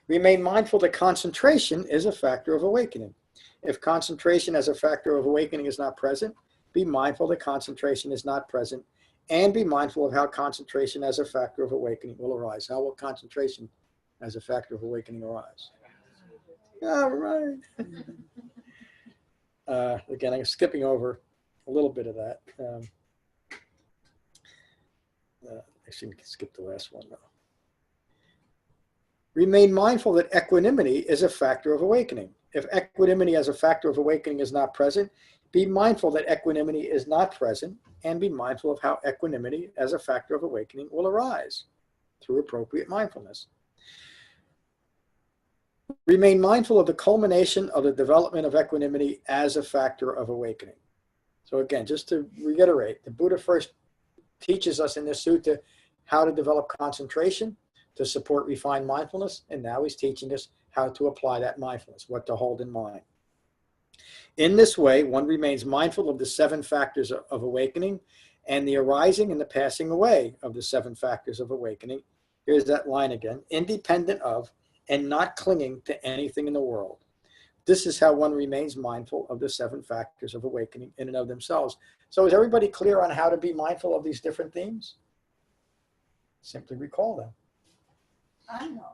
S2: Remain mindful that concentration is a factor of awakening. If concentration as a factor of awakening is not present, be mindful that concentration is not present, and be mindful of how concentration as a factor of awakening will arise. How will concentration as a factor of awakening arise? All right. Again, I'm skipping over a little bit of that. Actually, we can skip the last one, though. Remain mindful that equanimity is a factor of awakening. If equanimity as a factor of awakening is not present, be mindful that equanimity is not present, and be mindful of how equanimity as a factor of awakening will arise through appropriate mindfulness. Remain mindful of the culmination of the development of equanimity as a factor of awakening. So again, just to reiterate, the Buddha first teaches us in this sutta how to develop concentration to support refined mindfulness, and now he's teaching us how to apply that mindfulness, what to hold in mind. In this way, one remains mindful of the 7 factors of awakening and the arising and the passing away of the 7 factors of awakening. Here's that line again, independent of and not clinging to anything in the world. This is how one remains mindful of the 7 factors of awakening in and of themselves. So is everybody clear on how to be mindful of these different themes? Simply recall them.
S5: I know.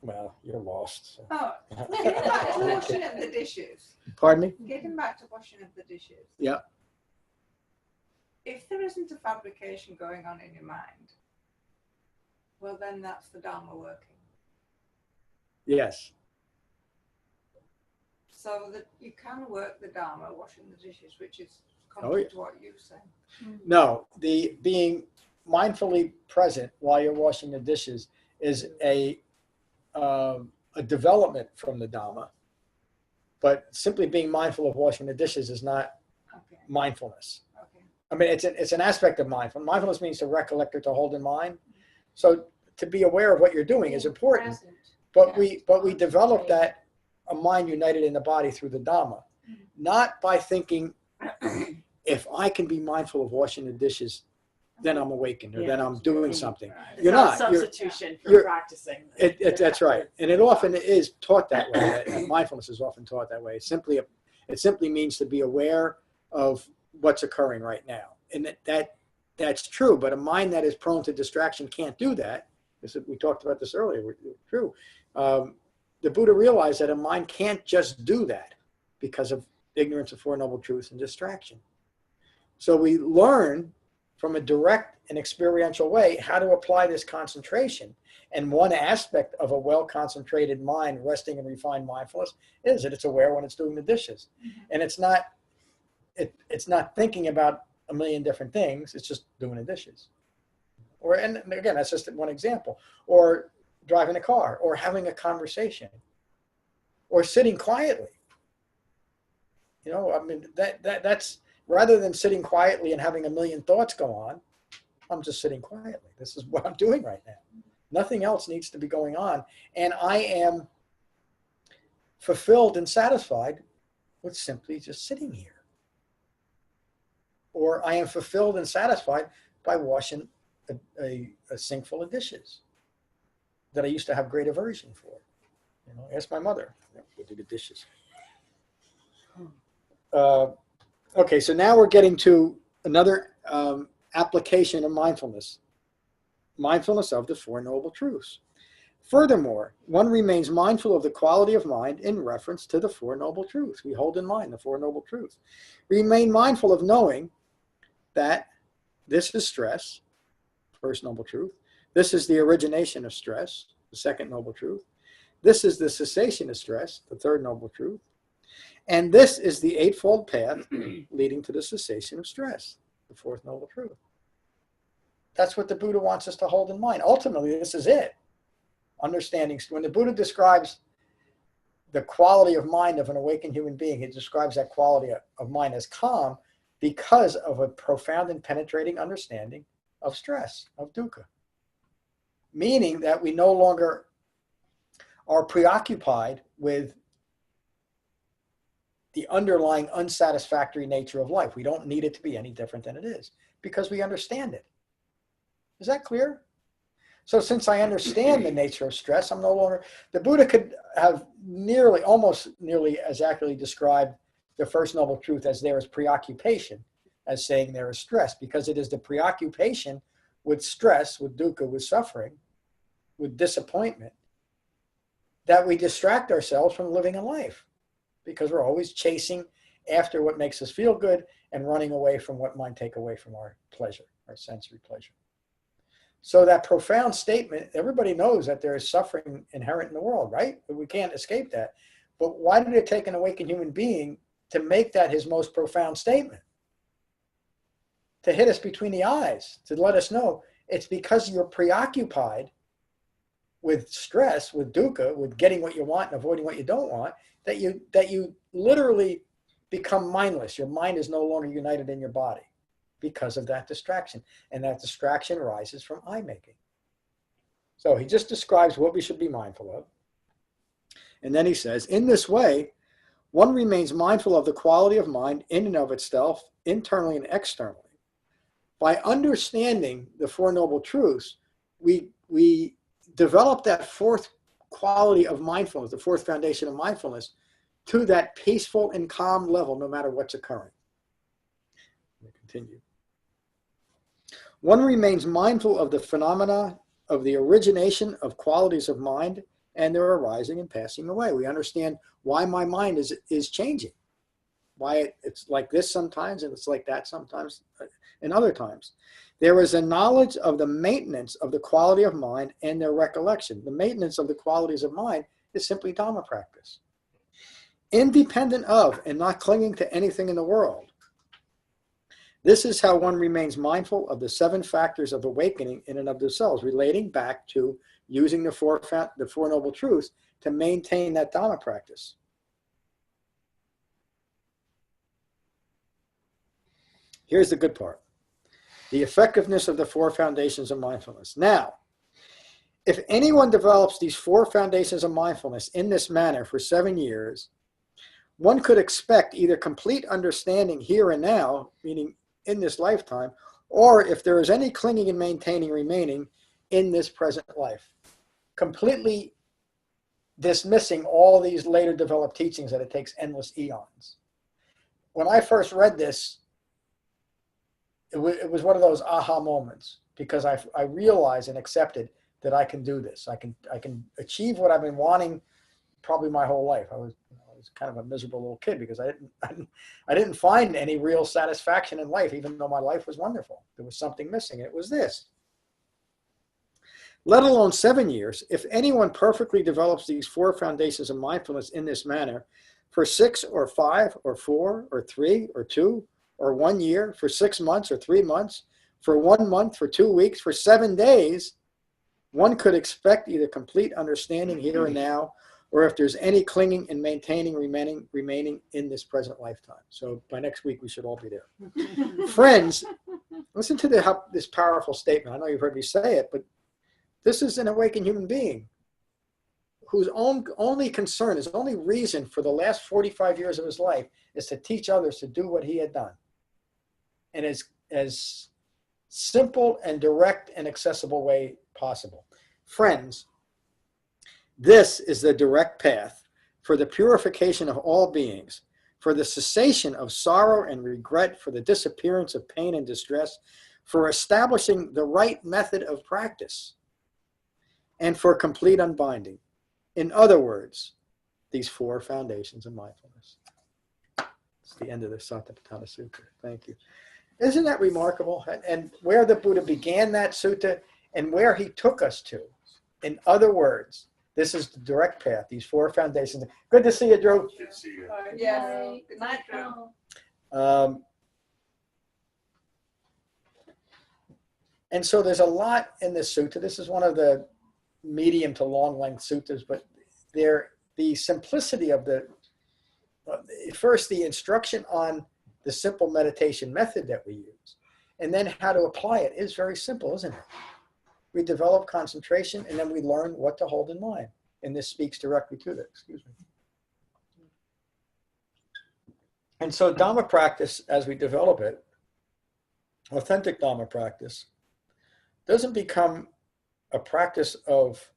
S2: Well, you're lost. So.
S5: Oh, getting back to washing of the dishes.
S2: Pardon me?
S5: Getting back to washing of the dishes.
S2: Yeah.
S5: If there isn't a fabrication going on in your mind, well, then that's the Dhamma working.
S2: Yes.
S5: So that you can work the Dhamma washing the dishes, which is contrary to what you say.
S2: No, the being mindfully present while you're washing the dishes is a development from the Dhamma, but simply being mindful of washing the dishes is not mindfulness.
S5: Okay.
S2: I mean, it's an aspect of mindfulness. Mindfulness means to recollect or to hold in mind. So to be aware of what you're doing is important, but we develop that a mind united in the body through the Dhamma, not by thinking if I can be mindful of washing the dishes, then I'm awakened, or then I'm doing something.
S4: It's
S2: You're not.
S4: Substitution for
S2: you're,
S4: practicing.
S2: That's right. And it often is taught that way. And mindfulness is often taught that way. It simply means to be aware of what's occurring right now. And that's true. But a mind that is prone to distraction can't do that. We talked about this earlier. True. The Buddha realized that a mind can't just do that because of ignorance of Four Noble Truths and distraction. So we learn from a direct and experiential way how to apply this concentration. And one aspect of a well-concentrated mind resting in refined mindfulness is that it's aware when it's doing the dishes. And it's not thinking about a million different things, it's just doing the dishes. And again, that's just one example. Or driving a car, or having a conversation. or sitting quietly. You know, I mean, that's rather than sitting quietly and having a million thoughts go on, I'm just sitting quietly. This is what I'm doing right now. Nothing else needs to be going on. And I am fulfilled and satisfied with simply just sitting here. Or I am fulfilled and satisfied by washing a sink full of dishes that I used to have great aversion for. You know, ask my mother. We'll do the dishes. Okay, so now we're getting to another application of mindfulness. Mindfulness of the Four Noble Truths. Furthermore, one remains mindful of the quality of mind in reference to the Four Noble Truths. We hold in mind the Four Noble Truths. Remain mindful of knowing that this is stress, first noble truth. This is the origination of stress, the second noble truth. This is the cessation of stress, the third noble truth. And this is the eightfold path leading to the cessation of stress, the fourth noble truth. That's what the Buddha wants us to hold in mind. Ultimately, this is it. Understanding, when the Buddha describes the quality of mind of an awakened human being, he describes that quality of mind as calm because of a profound and penetrating understanding of stress, of dukkha. Meaning that we no longer are preoccupied with the underlying unsatisfactory nature of life. We don't need it to be any different than it is because we understand it. Is that clear? So since I understand the nature of stress, I'm no longer, the Buddha could have almost nearly as accurately described the first noble truth as there is preoccupation, as saying there is stress, because it is the preoccupation with stress, with dukkha, with suffering, with disappointment, that we distract ourselves from living a life, because we're always chasing after what makes us feel good and running away from what might take away from our pleasure, our sensory pleasure. So that profound statement, everybody knows that there is suffering inherent in the world, right? We can't escape that. But why did it take an awakened human being to make that his most profound statement? To hit us between the eyes, to let us know it's because you're preoccupied with stress, with dukkha, with getting what you want and avoiding what you don't want, that you literally become mindless. Your mind is no longer united in your body because of that distraction. And that distraction arises from eye-making. So he just describes what we should be mindful of. And then he says, in this way, one remains mindful of the quality of mind in and of itself, internally and externally. By understanding the Four Noble Truths, we develop that fourth quality of mindfulness, the fourth foundation of mindfulness, to that peaceful and calm level, no matter what's occurring. Let me continue. One remains mindful of the phenomena of the origination of qualities of mind and their arising and passing away. We understand why my mind is changing, why it's like this sometimes and it's like that sometimes and other times. There is a knowledge of the maintenance of the quality of mind and their recollection. The maintenance of the qualities of mind is simply Dhamma practice. Independent of and not clinging to anything in the world. This is how one remains mindful of the 7 factors of awakening in and of themselves, relating back to using the Four Noble Truths to maintain that Dhamma practice. Here's the good part. The effectiveness of the 4 foundations of mindfulness. Now, if anyone develops these 4 foundations of mindfulness in this manner for 7 years, one could expect either complete understanding here and now, meaning in this lifetime, or if there is any clinging and maintaining remaining in this present life. Completely dismissing all these later developed teachings that it takes endless eons. When I first read this, it was one of those aha moments, because I realized and accepted that I can do this. I can achieve what I've been wanting probably my whole life. I was kind of a miserable little kid because I didn't find any real satisfaction in life, even though my life was wonderful. There was something missing, and it was this. Let alone 7 years, if anyone perfectly develops these 4 foundations of mindfulness in this manner for 6 or 5 or 4 or 3 or 2 or 1 year, for 6 months or 3 months, for 1 month, for 2 weeks, for 7 days, one could expect either complete understanding here and now, or if there's any clinging and maintaining remaining in this present lifetime. So by next week, we should all be there. Friends, listen to this powerful statement. I know you've heard me say it, but this is an awakened human being whose only concern, his only reason for the last 45 years of his life is to teach others to do what he had done. And as simple and direct and accessible way possible. Friends, this is the direct path for the purification of all beings, for the cessation of sorrow and regret, for the disappearance of pain and distress, for establishing the right method of practice, and for complete unbinding. In other words, these four foundations of mindfulness. It's the end of the Satipatthana Sutta. Thank you. Isn't that remarkable? And where the Buddha began that sutta and where he took us to. In other words, this is the direct path, these four foundations. Good to see you, Drew.
S1: Good to see you.
S5: Yes. Good night, Drew.
S2: And so there's a lot in this sutta. This is one of the medium to long length suttas, but the simplicity of first the instruction on the simple meditation method that we use, and then how to apply it is very simple, isn't it? We develop concentration and then we learn what to hold in mind. And this speaks directly to that, excuse me. And so Dhamma practice, as we develop it, authentic Dhamma practice, doesn't become a practice of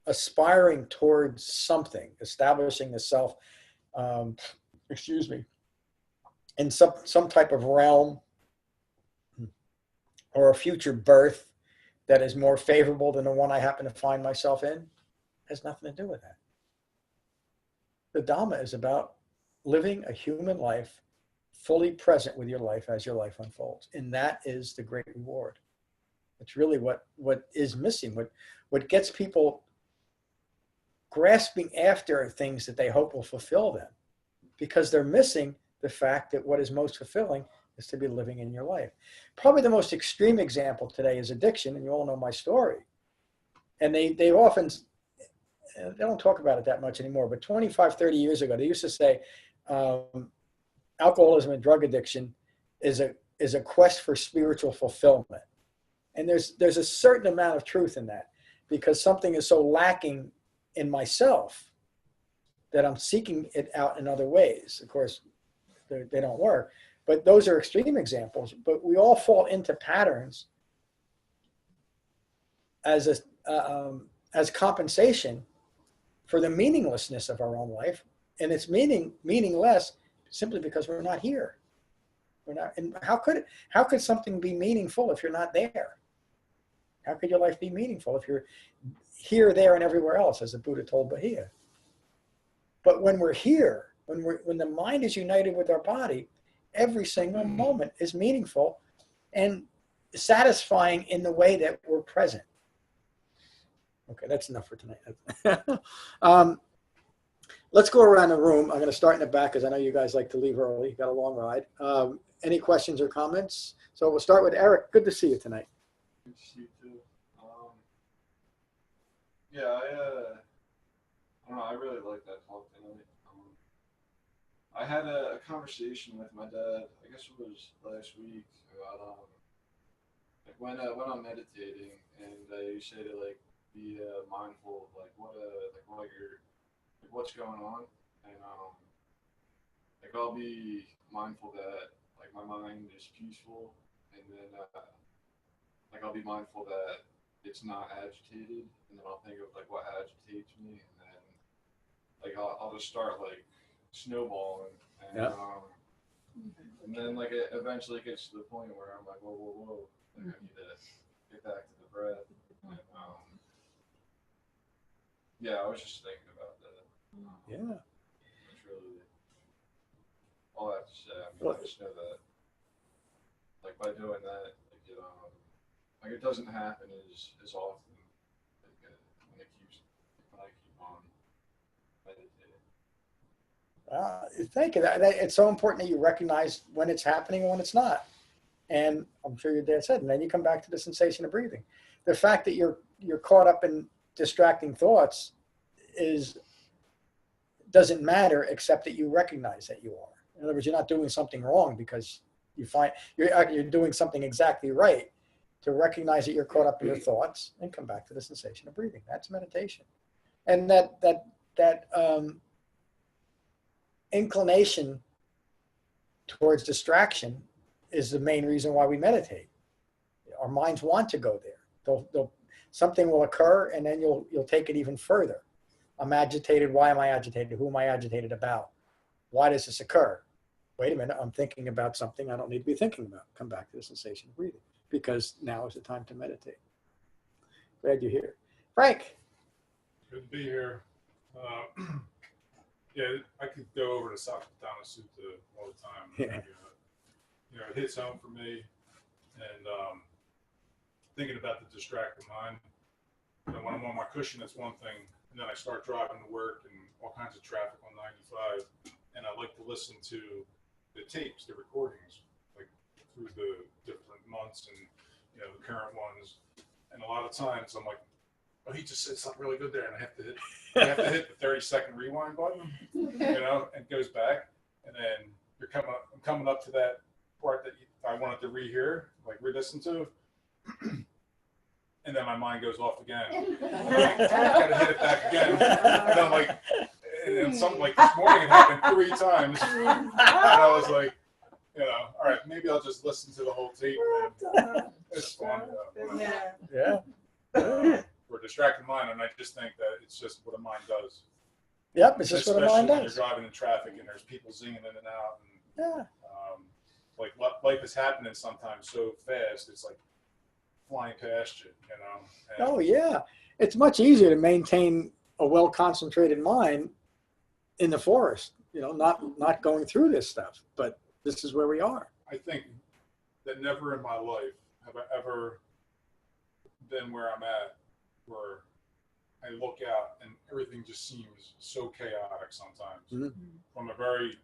S2: aspiring towards something, establishing the self, in some type of realm or a future birth that is more favorable than the one I happen to find myself in. It has nothing to do with that. The Dhamma is about living a human life fully present with your life as your life unfolds. And that is the great reward. It's really what is missing, what gets people grasping after things that they hope will fulfill them, because they're missing the fact that what is most fulfilling is to be living in your life. Probably the most extreme example today is addiction, and you all know my story. And they often, they don't talk about it that much anymore, but 25, 30 years ago, they used to say alcoholism and drug addiction is a quest for spiritual fulfillment. And there's a certain amount of truth in that, because something is so lacking in myself that I'm seeking it out in other ways. Of course, they don't work, but those are extreme examples. But we all fall into patterns as compensation for the meaninglessness of our own life, and it's meaningless simply because we're not here. We're not. And how could something be meaningful if you're not there? How could your life be meaningful if you're here, there, and everywhere else, as the Buddha told Bahia? But when we're here, when the mind is united with our body, every single moment is meaningful and satisfying in the way that we're present. Okay, that's enough for tonight. Let's go around the room. I'm going to start in the back because I know you guys like to leave early. You got a long ride. Any questions or comments? So we'll start with Eric. Good to see you tonight.
S8: Good to see you too. Yeah, I don't know. I really like that talk tonight. I had a conversation with my dad. I guess it was last week about like when I'm meditating, and you say to like be mindful of like what's going on, and like I'll be mindful that like my mind is peaceful, and then like I'll be mindful that it's not agitated, and then I'll think of like what agitates me, and then like I'll just start like snowballing, and
S2: yeah.
S8: And then like it eventually gets to the point where I'm like whoa, like I need to get back to the breath. And, yeah, I was just thinking about that.
S2: Yeah.
S8: It's really all I have to say. I mean, I just know that like by doing that, like it doesn't happen as often like, when I keep on meditating.
S2: Thank you. It's so important that you recognize when it's happening and when it's not. And I'm sure your dad said, and then you come back to the sensation of breathing. The fact that you're caught up in distracting thoughts is doesn't matter except that you recognize that you are. In other words, you're not doing something wrong because you find you're doing something exactly right, to recognize that you're caught up in your thoughts and come back to the sensation of breathing. That's meditation. And that inclination towards distraction is the main reason why we meditate. Our minds want to go there. Something will occur, and then you'll take it even further. I'm agitated. Why am I agitated? Who am I agitated about? Why does this occur? Wait a minute, I'm thinking about something I don't need to be thinking about. Come back to the sensation of breathing, because now is the time to meditate. Glad you're here. Frank.
S1: Good to be here. Yeah, I could go over to Satipatthana Sutta all the time.
S2: Yeah.
S1: It hits home for me, and thinking about the distracted mind. When I'm on my cushion, that's one thing, and then I start driving to work and all kinds of traffic on 95, and I like to listen to the tapes, the recordings, like through the different months and the current ones. And a lot of times I'm like, oh, he just said something really good there, and I have to hit the 30-second rewind button, and goes back, and then I'm coming up to that part that I wanted to re-listen to, and then my mind goes off again. Gotta hit it back again, and I'm like, and something like this morning it happened 3 times, and I was like, all right, maybe I'll just listen to the whole tape. It's fun.
S2: Yeah.
S1: We're a distracted mind, and I just think that it's just what a mind does.
S2: Yep, it's just what a mind
S1: Especially when
S2: does.
S1: you're driving in traffic and there's people zinging in and out. And,
S2: Yeah.
S1: like life is happening sometimes so fast, it's like flying past you, And,
S2: Oh, yeah. It's much easier to maintain a well-concentrated mind in the forest, not going through this stuff. But this is where we are.
S1: I think that never in my life have I ever been where I'm at, where I look out and everything just seems so chaotic sometimes.
S2: Mm-hmm.
S1: From a very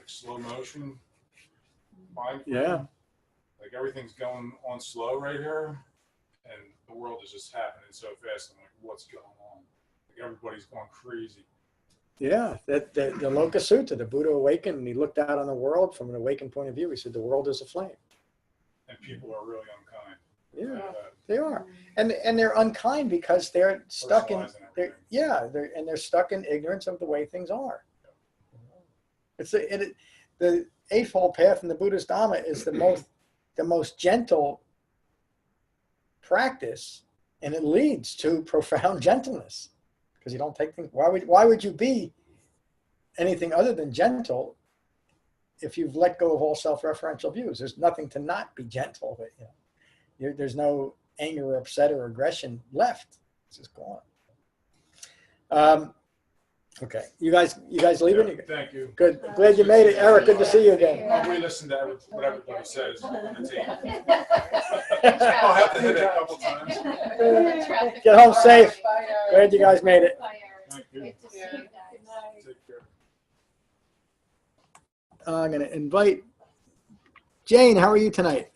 S1: slow motion mind frame.
S2: Yeah.
S1: Like everything's going on slow right here, and the world is just happening so fast. I'm like, what's going on? Like everybody's going crazy.
S2: Yeah, the Loka Sutta, the Buddha awakened, and he looked out on the world from an awakened point of view. He said, the world is aflame.
S1: And people are really unkind.
S2: Yeah, they are. And they're unkind because they're stuck in, they're stuck in ignorance of the way things are. The Eightfold Path in the Buddhist Dhamma is the most gentle practice, and it leads to profound gentleness, because you don't take things. Why would you be anything other than gentle if you've let go of all self-referential views? There's nothing to not be gentle, but there's no anger or upset or aggression left. It's just gone. Okay, you guys leaving?
S1: Yeah, thank you.
S2: Good. Glad you made it, Eric. Good to see you again.
S1: I'll re-listen to what everybody says on the tape. I'll have to hit it a couple times.
S2: Get home safe. Glad you guys made it.
S1: Thank you.
S3: Good to see you guys.
S1: Take care.
S2: I'm going to invite Jane. How are you tonight?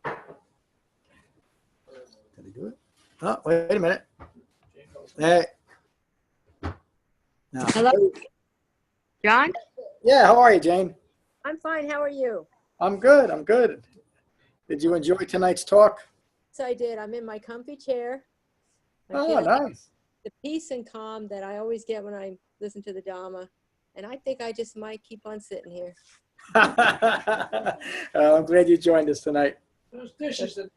S2: Did he do it? Oh, wait a minute. Hey. No.
S9: Hello, John?
S2: Yeah, how are you, Jane?
S9: I'm fine. How are you?
S2: I'm good. I'm good. Did you enjoy tonight's talk?
S9: So I did. I'm in my comfy chair. I
S2: Oh,
S9: feel
S2: nice.
S9: the peace and calm that I always get when I listen to the Dhamma. And I think I just might keep on sitting here.
S2: I'm glad you joined us tonight.
S6: Those dishes that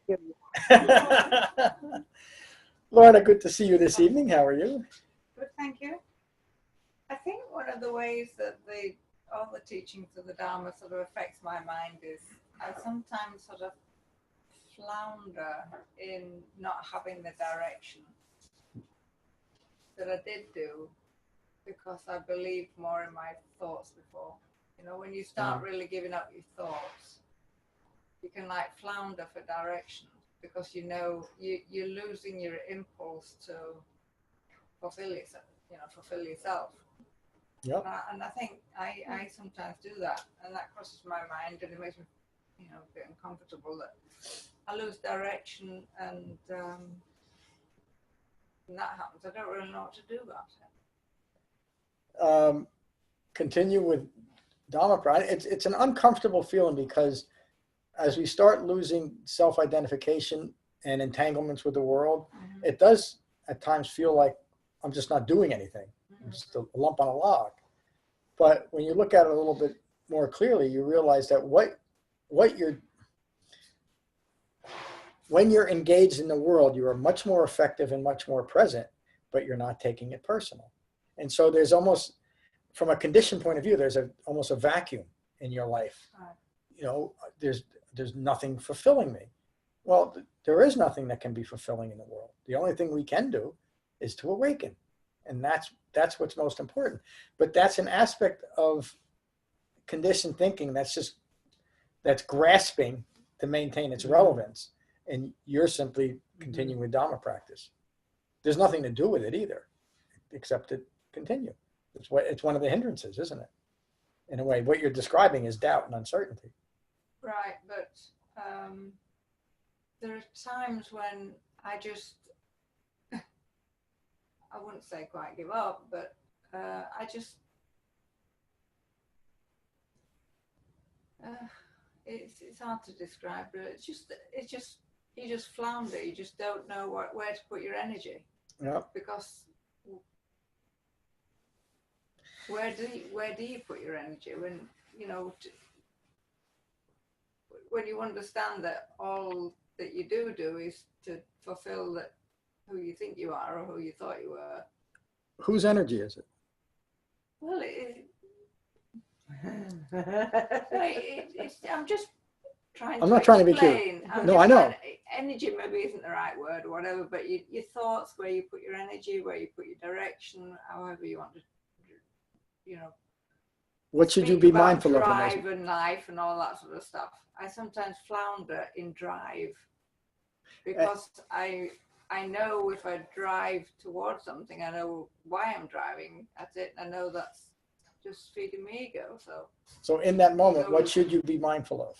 S2: Lorna, good to see you this evening. How are you?
S5: Good, thank you. I think one of the ways that all the teachings of the Dharma sort of affects my mind is I sometimes sort of flounder in not having the direction that I did do, because I believed more in my thoughts before. When you start really giving up your thoughts, you can flounder for direction, because you're losing your impulse to fulfill yourself.
S2: Yep.
S5: And I think I sometimes do that, and that crosses my mind, and it makes me, a bit uncomfortable that I lose direction, and when that happens, I don't really know what to do about it.
S2: continue with Dhamma practice. It's an uncomfortable feeling because as we start losing self-identification and entanglements with the world, it does at times feel like I'm just not doing anything. I'm just a lump on a log. But when you look at it a little bit more clearly, you realize that when you're engaged in the world, you are much more effective and much more present, but you're not taking it personal. And so there's almost, from a conditioned point of view, there's almost a vacuum in your life. You know, there's nothing fulfilling me. Well, there is nothing that can be fulfilling in the world. The only thing we can do is to awaken. And that's what's most important. But that's an aspect of conditioned thinking that's grasping to maintain its relevance. And you're simply continuing with Dhamma practice. There's nothing to do with it either, except to continue. It's one of the hindrances, isn't it? In a way, what you're describing is doubt and uncertainty.
S5: Right, but there are times when I just, I wouldn't say quite give up, but I just, it's hard to describe, but it's just you just flounder. You just don't know where to put your energy.
S2: Yeah.
S5: Because where do you put your energy when when you understand that all that you do is to fulfill that who you think you are or who you thought you were.
S2: Whose energy is it?
S5: Well, I'm just trying.
S2: I'm not trying to be cute. No, I know.
S5: Energy maybe isn't the right word or whatever, but your thoughts, where you put your energy, where you put your direction, however you want to,
S2: What should you be mindful of?
S5: Drive and life and all that sort of stuff. I sometimes flounder in drive because I know if I drive towards something, I know why I'm driving. That's it. I know that's just feeding my ego. So
S2: in that moment, what should you be mindful of?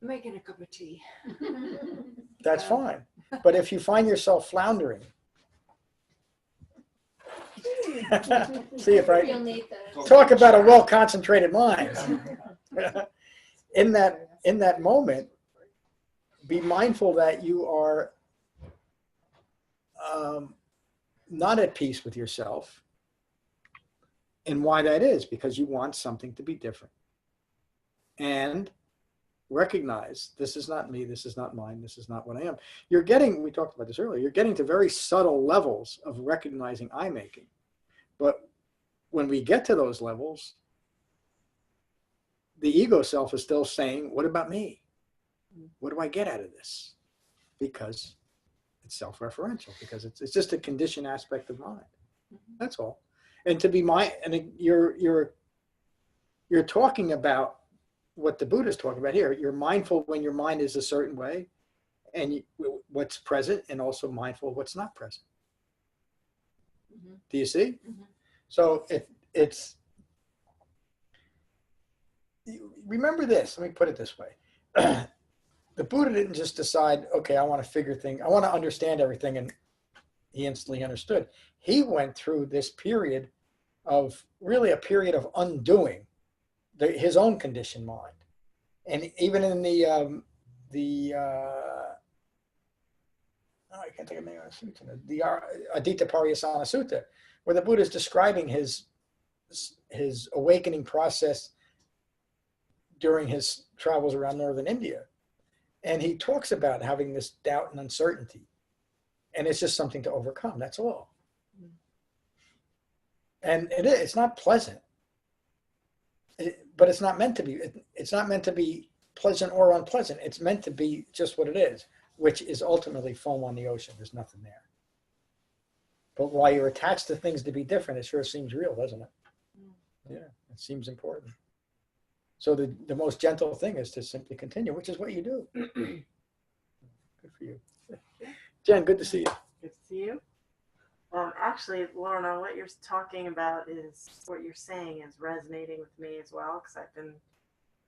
S5: Making a cup of tea.
S2: That's fine. But if you find yourself floundering, see if talk about a well-concentrated mind. In that moment, be mindful that you are not at peace with yourself. And why that is, because you want something to be different. And recognize, this is not me, this is not mine, this is not what I am. We talked about this earlier, you're getting to very subtle levels of recognizing I-making. But when we get to those levels, the ego self is still saying, what about me? What do I get out of this? Because it's self-referential, because it's just a conditioned aspect of mind. That's all. And to be and you're talking about what the Buddha's talking about here. You're mindful when your mind is a certain way, and what's present, and also mindful of what's not present. Mm-hmm. Do you see? Mm-hmm. So it's remember this. Let me put it this way: the Buddha didn't just decide, okay, I want to understand everything, and he instantly understood. He went through this period of a period of undoing his own conditioned mind. And even in I can't think of the name of the sutta, the Adita Pariyasana Sutta, where the Buddha is describing his awakening process during his travels around northern India. And he talks about having this doubt and uncertainty. And it's just something to overcome, that's all. And it's not pleasant, but it's not meant to be. It's not meant to be pleasant or unpleasant. It's meant to be just what it is, which is ultimately foam on the ocean. There's nothing there. But while you're attached to things to be different, it sure seems real, doesn't it? Yeah, it seems important. So the most gentle thing is to simply continue, which is what you do. Good for you. Jen, good to see you.
S4: Good to see you. Actually, Lorna, what you're talking about is what you're saying is resonating with me as well, because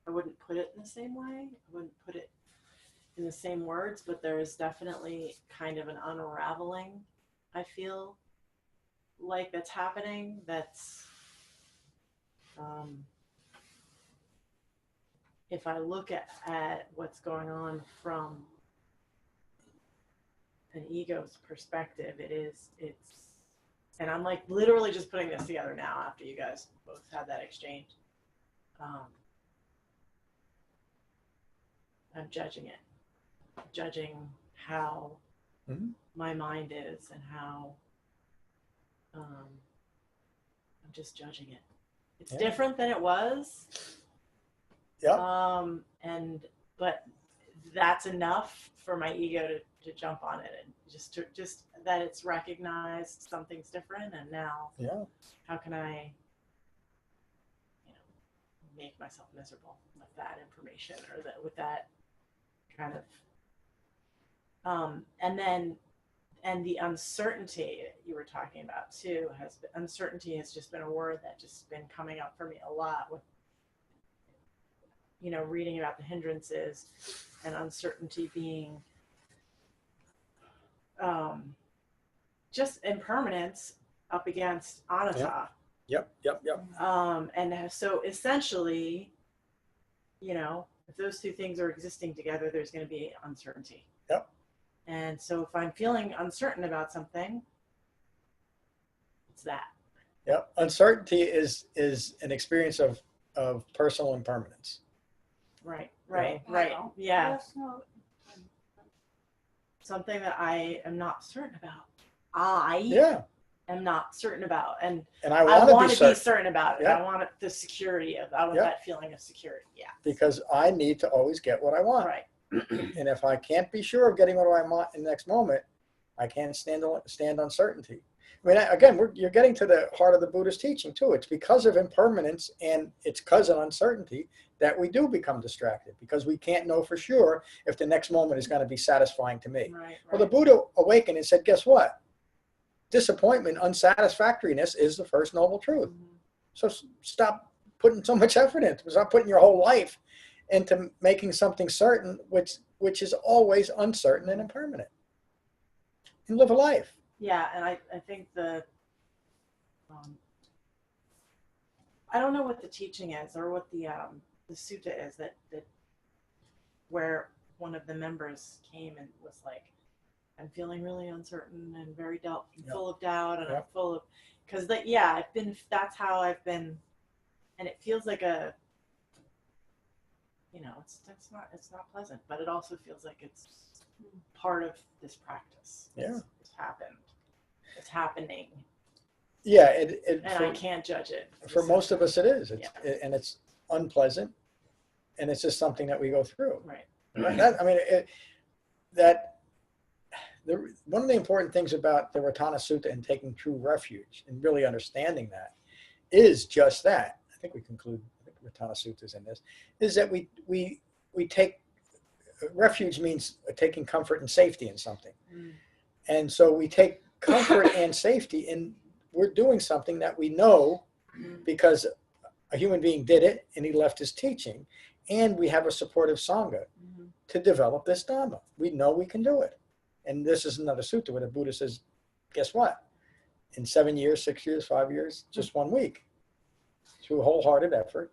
S4: I wouldn't put it in the same way. I wouldn't put it in the same words, but there is definitely kind of an unraveling, I feel, like that's happening that's if I look at what's going on from an ego's perspective, it's and I'm like literally just putting this together now after you guys both had that exchange. I'm judging it, judging how my mind is and how I'm just judging it. It's different than it was.
S2: Yeah.
S4: But that's enough for my ego to jump on it and just that it's recognized something's different, and now how can I make myself miserable with that information or with that kind of and the uncertainty you were talking about too uncertainty has just been a word that just been coming up for me a lot with reading about the hindrances and uncertainty being just impermanence up against anatta.
S2: Yep.
S4: And so essentially, if those two things are existing together, there's going to be uncertainty.
S2: Yep.
S4: And so if I'm feeling uncertain about something, it's that.
S2: Yep. Uncertainty is an experience of personal impermanence.
S4: Right. Yeah. Something that I am not certain about. I am not certain about. And I want to be certain about it.
S2: Yeah.
S4: I want the security I want that feeling of security. Yeah.
S2: Because I need to always get what I want.
S4: Right.
S2: And if I can't be sure of getting what I want in the next moment, I can't stand uncertainty. I mean, again, you're getting to the heart of the Buddhist teaching too. It's because of impermanence and it's because of uncertainty that we do become distracted, because we can't know for sure if the next moment is going to be satisfying to me.
S4: Right.
S2: Well, the Buddha awakened and said, guess what? Disappointment, unsatisfactoriness is the first noble truth. So stop putting so much effort into it. Stop putting your whole life into making something certain, which is always uncertain and impermanent. And live a life.
S4: Yeah, and I think I don't know what the teaching is or what the sutta is that where one of the members came and was like, I'm feeling really uncertain and very full of doubt, and I'm full of, because that's how I've been, and it feels like it's not pleasant, but it also feels like it's part of this practice.
S2: Yeah,
S4: it's happening.
S2: Yeah,
S4: I can't judge it.
S2: For most of us, it is. And it's unpleasant, and it's just something that we go through.
S4: Right.
S2: One of the important things about the Satipatthana Sutta and taking true refuge and really understanding that is just that. I think we conclude. I think Satipatthana Sutta is in this. Is that we take refuge means taking comfort and safety in something, and so we take comfort and safety in. We're doing something that we know because a human being did it and he left his teaching, and we have a supportive sangha to develop this Dhamma. We know we can do it. And this is another sutta where the Buddha says, guess what? In 7 years, 6 years, 5 years, just 1 week, through wholehearted effort,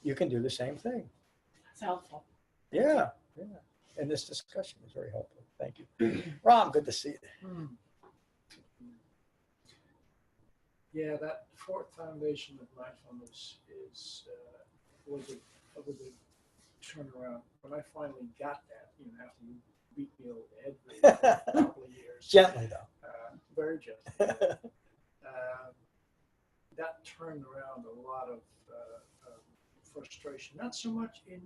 S2: you can do the same thing.
S4: It's helpful.
S2: Yeah. And this discussion is very helpful. Thank you. Ram, good to see you.
S6: Yeah, that fourth foundation of mindfulness was a big turnaround. When I finally got that, after you beat me over the head for a couple of years.
S2: Gently, though.
S6: Very gently. That turned around a lot of frustration. Not so much in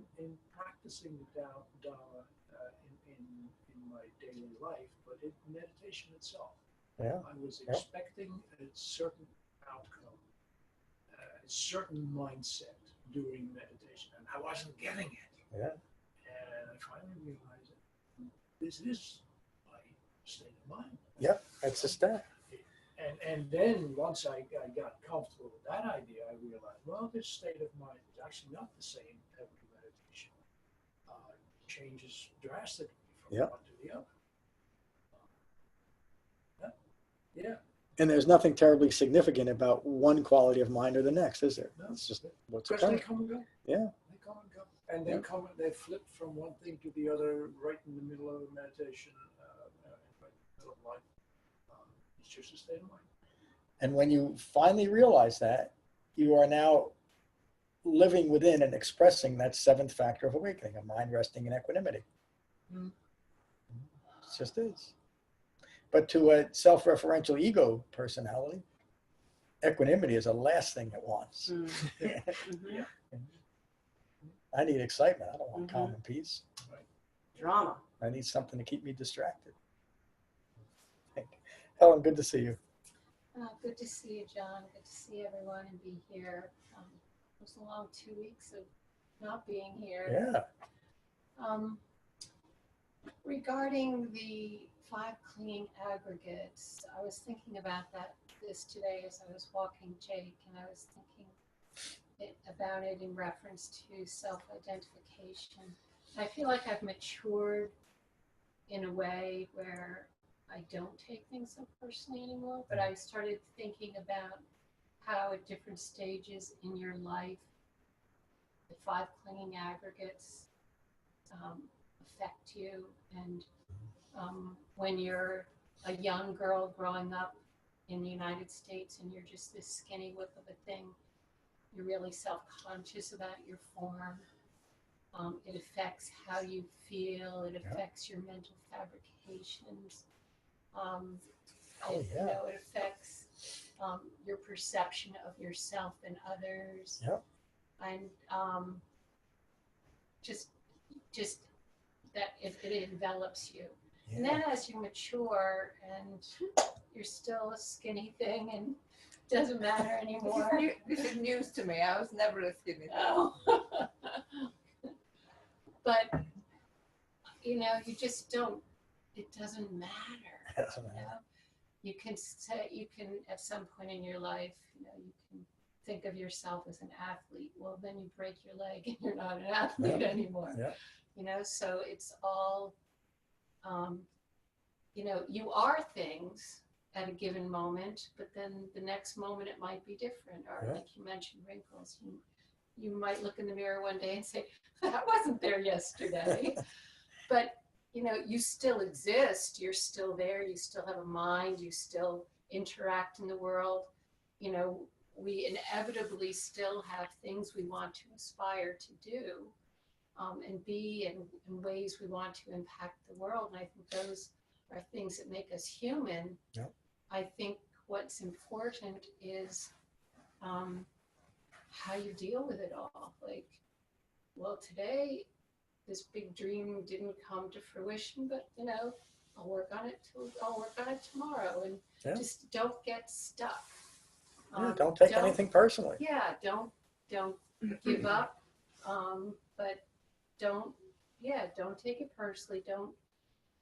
S6: practicing the Dhamma in my daily life, but in meditation itself.
S2: Yeah.
S6: I was expecting a certain outcome, a certain mindset during meditation, and I wasn't getting it.
S2: Yeah.
S6: And I finally realized that this is my state of mind.
S2: Yep, that's the step.
S6: And then once I got comfortable with that idea, I realized, well, this state of mind is actually not the same every meditation. It changes drastically from one to the other. Yeah.
S2: And there's nothing terribly significant about one quality of mind or the next, is there? It's just what's
S6: Because they
S2: occurring.
S6: come and go.
S2: Yeah.
S6: They come and go. And they
S2: Yeah.
S6: they flip from one thing to the other right in the middle of meditation, right in the middle of life. It's just a state of mind.
S2: And when you finally realize that, you are now living within and expressing that seventh factor of awakening, a mind resting in equanimity.
S6: Mm.
S2: It just is. But to a self-referential ego personality, equanimity is the last thing it wants.
S4: Mm-hmm.
S2: I need excitement. I don't want calm and peace.
S4: Drama.
S2: I need something to keep me distracted. Helen, good to see you.
S3: Good to see you, John. Good to see everyone and be here. It was a long 2 weeks of not being here.
S2: Yeah.
S3: Regarding the 5 clinging aggregates, I was thinking about this today as I was walking Jake, and I was thinking about it in reference to self-identification. I feel like I've matured in a way where I don't take things so personally anymore, but I started thinking about how at different stages in your life, the 5 clinging aggregates affect you. And when you're a young girl growing up in the United States and you're just this skinny whip of a thing, you're really self-conscious about your form. It affects how you feel. It affects your mental fabrications. It affects your perception of yourself and others.
S2: Yep.
S3: And just that it envelops you.
S2: Yeah.
S3: And then as you mature and you're still a skinny thing and it doesn't matter anymore.
S5: This is news to me. I was never a skinny thing.
S3: Oh. But, you just don't, it doesn't matter. You can at some point in your life, you can think of yourself as an athlete. Well, then you break your leg and you're not an athlete anymore.
S2: Yeah.
S3: So it's all, you are things at a given moment, but then the next moment it might be different. Or like you mentioned, wrinkles. You might look in the mirror one day and say, that wasn't there yesterday. But, you still exist. You're still there. You still have a mind. You still interact in the world. We inevitably still have things we want to aspire to do and be in ways we want to impact the world. And I think those are things that make us human.
S2: Yep.
S3: I think what's important is how you deal with it all. Like, well, today this big dream didn't come to fruition, but I'll work on it tomorrow, and just don't get stuck.
S2: Don't take anything personally.
S3: Yeah, don't give up, but don't take it personally. Don't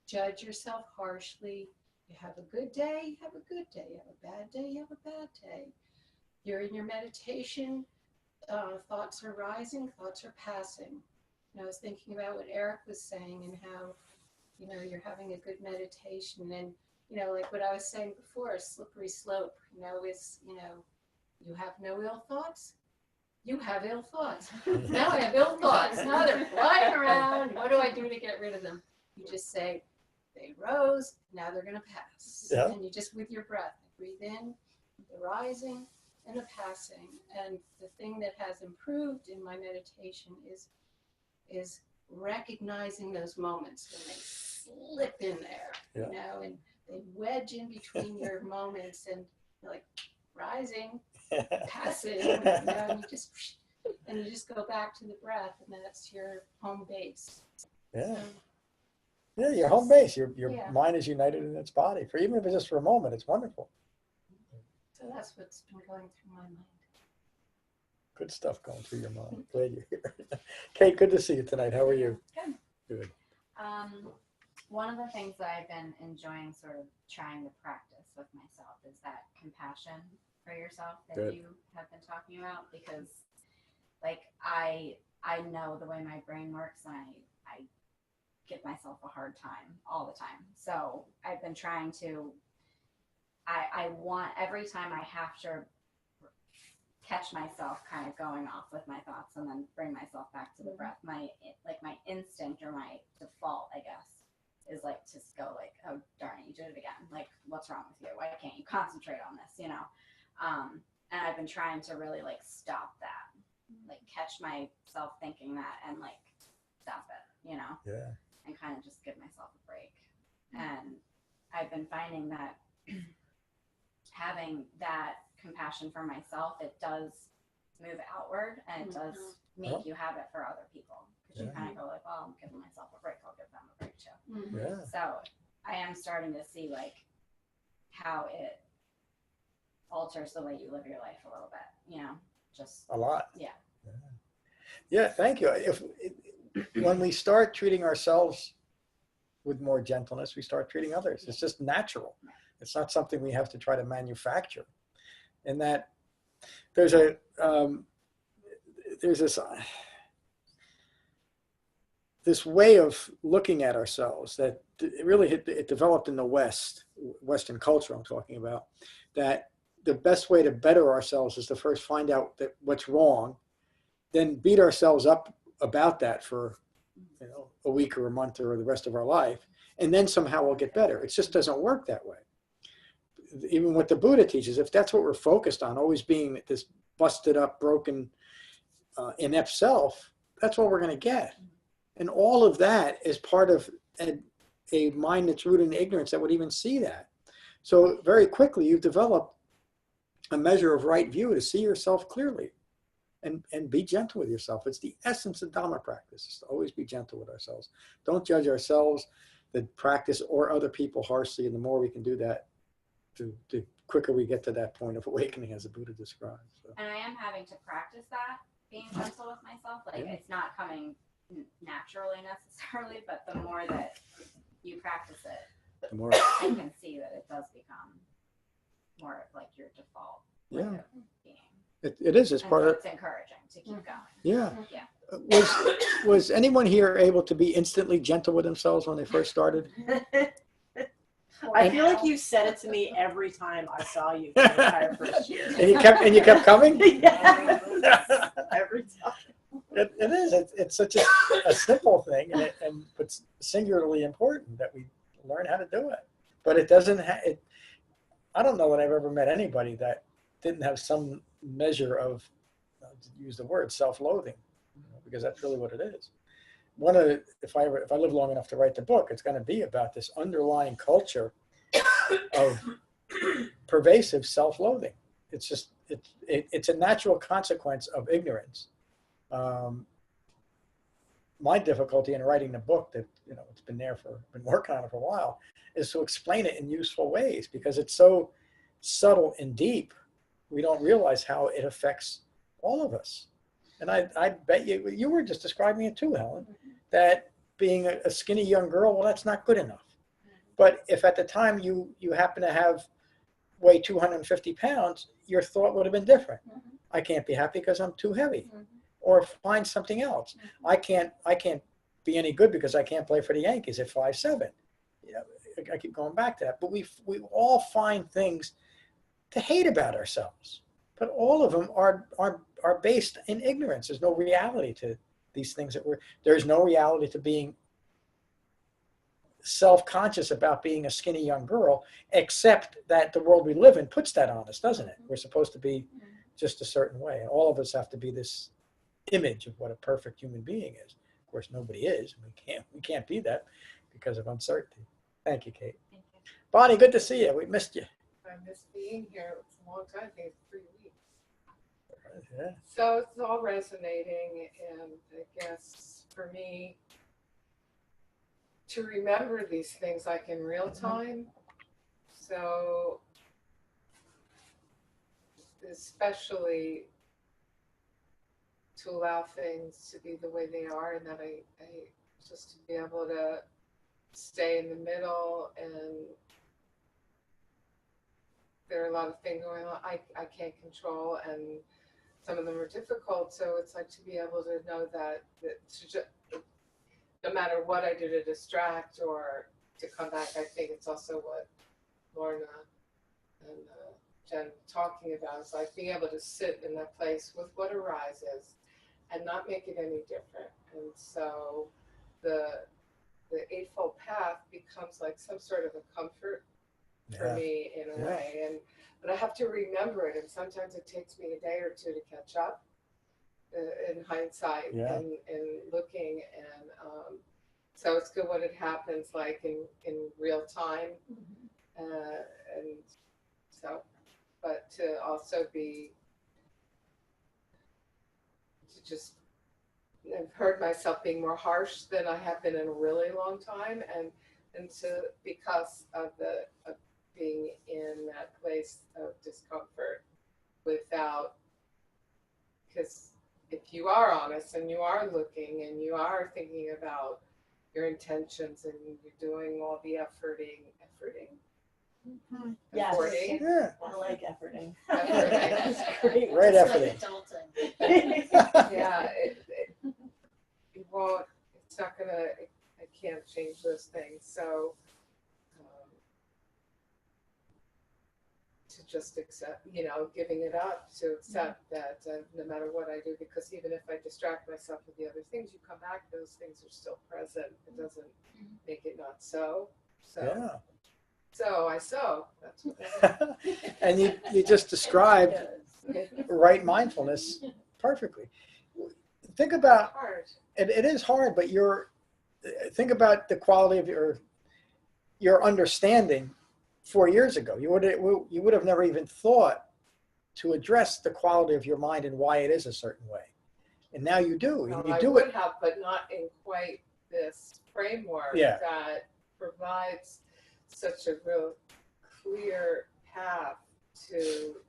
S3: judge yourself harshly. You have a good day, you have a good day. You have a bad day, you have a bad day. You're in your meditation, thoughts are rising, thoughts are passing. And I was thinking about what Eric was saying and how, you're having a good meditation. And, like what I was saying before, a slippery slope, is, you have no ill thoughts. You have ill thoughts. Now I have ill thoughts. Now they're flying around. What do I do to get rid of them? You just say, they rose, now they're going to pass.
S2: Yeah.
S3: And you just, with your breath, breathe in, the rising and the passing. And the thing that has improved in my meditation is recognizing those moments when they slip in there, and they wedge in between your moments, and you're like rising, passing, and you just go back to the breath, and that's your home base.
S2: Yeah. Yeah, your home base. Your mind is united in its body. Even if it's just for a moment, it's wonderful.
S3: So that's what's been going through my mind.
S2: Good stuff going through your mind. Glad you're here. Kate, good to see you tonight. How are you?
S10: Good. One of the things that I've been enjoying sort of trying to practice with myself is that compassion for yourself that you have been talking about, because like I know the way my brain works, and I give myself a hard time all the time. So I've been trying to I want, every time I have to catch myself kind of going off with my thoughts and then bring myself back to the breath, my instinct or my default, I guess, is like to go like, oh darn it, you did it again. Like, what's wrong with you? Why can't you concentrate on this? You know? And I've been trying to really like stop that, like catch myself thinking that and like stop it, you know?
S2: Yeah.
S10: And kind of just give myself a break. And I've been finding that having that compassion for myself, it does move outward and it does make you have it for other people. Because you kind of go like, well, I'm giving myself a break, I'll give them a break too.
S2: Yeah.
S10: So I am starting to see like how it alters the way you live your life a little bit, you know, just
S2: A lot.
S10: Yeah.
S2: Yeah, thank you. When we start treating ourselves with more gentleness, we start treating others. It's just natural. It's not something we have to try to manufacture. And that there's this way of looking at ourselves that it developed in the Western culture I'm talking about, that the best way to better ourselves is to first find out that what's wrong, then beat ourselves up about that for a week or a month or the rest of our life, and then somehow we'll get better. It just doesn't work that way. Even what the Buddha teaches, if that's what we're focused on, always being this busted up, broken, inept self, that's what we're going to get. And all of that is part of a mind that's rooted in ignorance that would even see that. So very quickly you've developed a measure of right view to see yourself clearly and be gentle with yourself. It's the essence of Dhamma practice, is to always be gentle with ourselves. Don't judge ourselves, the practice, or other people harshly. And the more we can do that, the quicker we get to that point of awakening, as the Buddha describes. So.
S10: And I am having to practice that, being gentle with myself. Like it's not coming naturally necessarily, but the more that you practice it,
S2: The more
S10: I can see that it does become more like your default way of being.
S2: it is. It's
S10: And
S2: part
S10: so
S2: of.
S10: it's encouraging to keep going.
S2: Yeah.
S10: Yeah.
S2: Was anyone here able to be instantly gentle with themselves when they first started?
S4: I feel like you said it to me every time I saw you the entire first year.
S2: And you kept coming?
S4: Yeah. Every time.
S2: It is. It's such a simple thing, and it's singularly important that we learn how to do it. But it doesn't. I don't know that I've ever met anybody that didn't have some measure of, to use the word, self-loathing, because that's really what it is. If I live long enough to write the book, it's going to be about this underlying culture of pervasive self-loathing. It's just it's a natural consequence of ignorance. My difficulty in writing the book, that it's been working on it for a while, is to explain it in useful ways, because it's so subtle and deep. We don't realize how it affects all of us. And I bet you were just describing it too, Helen, that being a skinny young girl, well, that's not good enough. But if at the time you happen to weigh 250 pounds, your thought would have been different. I can't be happy because I'm too heavy. Or find something else. I can't be any good because I can't play for the Yankees at 5'7". I keep going back to that. But we all find things to hate about ourselves. But all of them are based in ignorance. There's no reality to these things there's no reality to being self-conscious about being a skinny young girl, except that the world we live in puts that on us, doesn't it? We're supposed to be just a certain way. And all of us have to be this image of what a perfect human being is. Of course, nobody is. We can't be that because of uncertainty. Thank you, Kate.
S10: Thank you.
S2: Bonnie, good to see you. We missed you.
S7: I miss being here. It's a long time. I think it's 3 weeks.
S2: Yeah.
S7: So it's all resonating, and I guess for me to remember these things like in real time. So especially to allow things to be the way they are, and that I just to be able to stay in the middle. And there are a lot of things going on I can't control, and some of them are difficult. So it's like to be able to know that no matter what I do to distract or to come back, I think it's also what Lorna Jen talking about. It's like being able to sit in that place with what arises and not make it any different. And so the Eightfold Path becomes like some sort of a comfort for me in a way. But I have to remember it, and sometimes it takes me a day or two to catch up in hindsight and looking. And so it's good when it happens like in real time. And so, but to also be, to just, I've heard myself being more harsh than I have been in a really long time, and to, because of being in that place of discomfort without, because if you are honest and you are looking and you are thinking about your intentions and you're doing all the efforting.
S4: Yes.
S7: Efforting.
S2: Yeah.
S4: I like efforting.
S7: That's
S4: great.
S2: Right
S3: It's
S2: efforting.
S3: like adulting.
S7: Yeah, it won't, it's not gonna, I can't change those things. So to just accept, giving it up, to accept that no matter what I do, because even if I distract myself with the other things, you come back, those things are still present. It doesn't make it not so. So, so I sew. That's what that is.
S2: And you just described right mindfulness perfectly. Think about,
S7: Hard.
S2: it is hard, but think about the quality of your understanding 4 years ago. You would have never even thought to address the quality of your mind and why it is a certain way. And now you do.
S7: Well,
S2: You
S7: I
S2: do
S7: would
S2: it.
S7: have, but not in quite this framework that provides such a real clear path to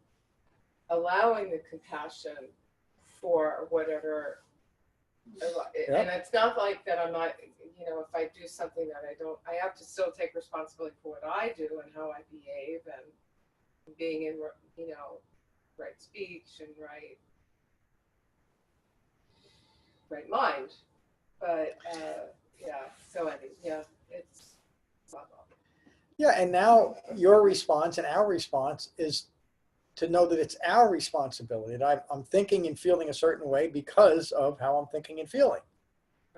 S7: allowing the compassion for whatever. And it's not like that I'm not, if I do something that I have to still take responsibility for what I do and how I behave and being in, right speech and right mind. But, so it's blah, blah.
S2: Yeah, and now your response and our response is to know that it's our responsibility. That I'm thinking and feeling a certain way because of how I'm thinking and feeling.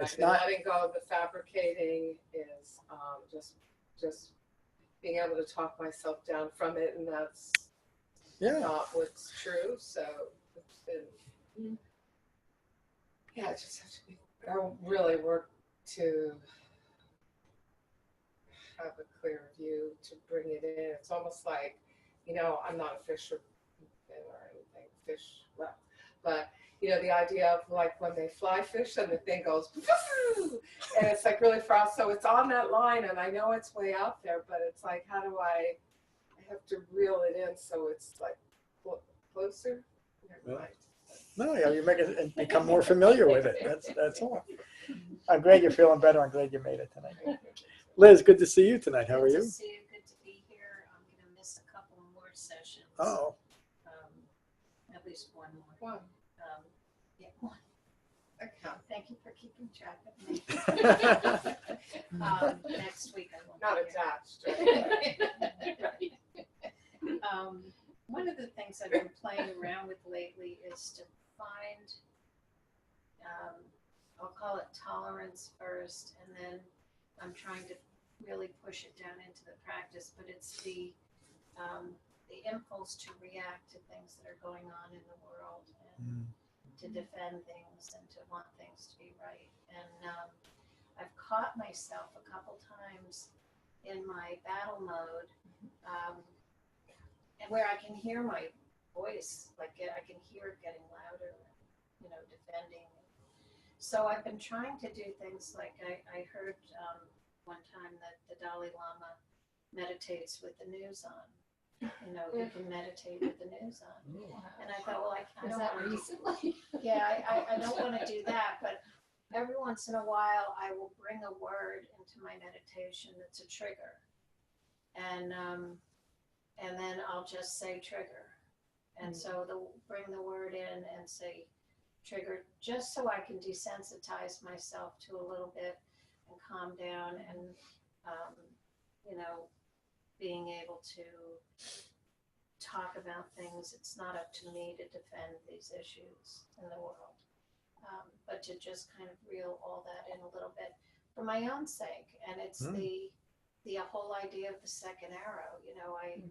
S2: It's
S7: Right,
S2: not
S7: and letting go of the fabricating is just being able to talk myself down from it, and that's not what's true. So it's been, I just have to I really work to have a clear view, to bring it in. It's almost like, I'm not a fisher or anything, but the idea of like when they fly fish and the thing goes, and it's like really fast. So it's on that line, and I know it's way out there, but it's like, how do I have to reel it in so it's like closer? Never mind.
S2: No, you make it become more familiar with it. That's all. I'm glad you're feeling better. I'm glad you made it tonight. Liz, good to see you tonight. How are you?
S3: Good to see you. Good to be here. I'm going to miss a couple more sessions.
S2: Oh.
S3: At least one more.
S7: One.
S3: One.
S7: Okay.
S3: Thank you for keeping track of me. Next week I won't.
S7: Not
S3: be
S7: attached.
S3: Right. One of the things I've been playing around with lately is to find, I'll call it tolerance first, and then I'm trying to really push it down into the practice, but it's the impulse to react to things that are going on in the world and to defend things and to want things to be right. And I've caught myself a couple times in my battle mode, and where I can hear my voice, like I can hear it getting louder, defending. So I've been trying to do things like I heard one time that the Dalai Lama meditates with the news on. He can meditate with the news on. And I thought, well, I don't want to recently. I don't want to do that, but every once in a while I will bring a word into my meditation that's a trigger. And then I'll just say trigger. And so bring the word in and say trigger, just so I can desensitize myself to a little bit and calm down and, being able to talk about things. It's not up to me to defend these issues in the world, but to just kind of reel all that in a little bit for my own sake. And it's the whole idea of the second arrow. You know, I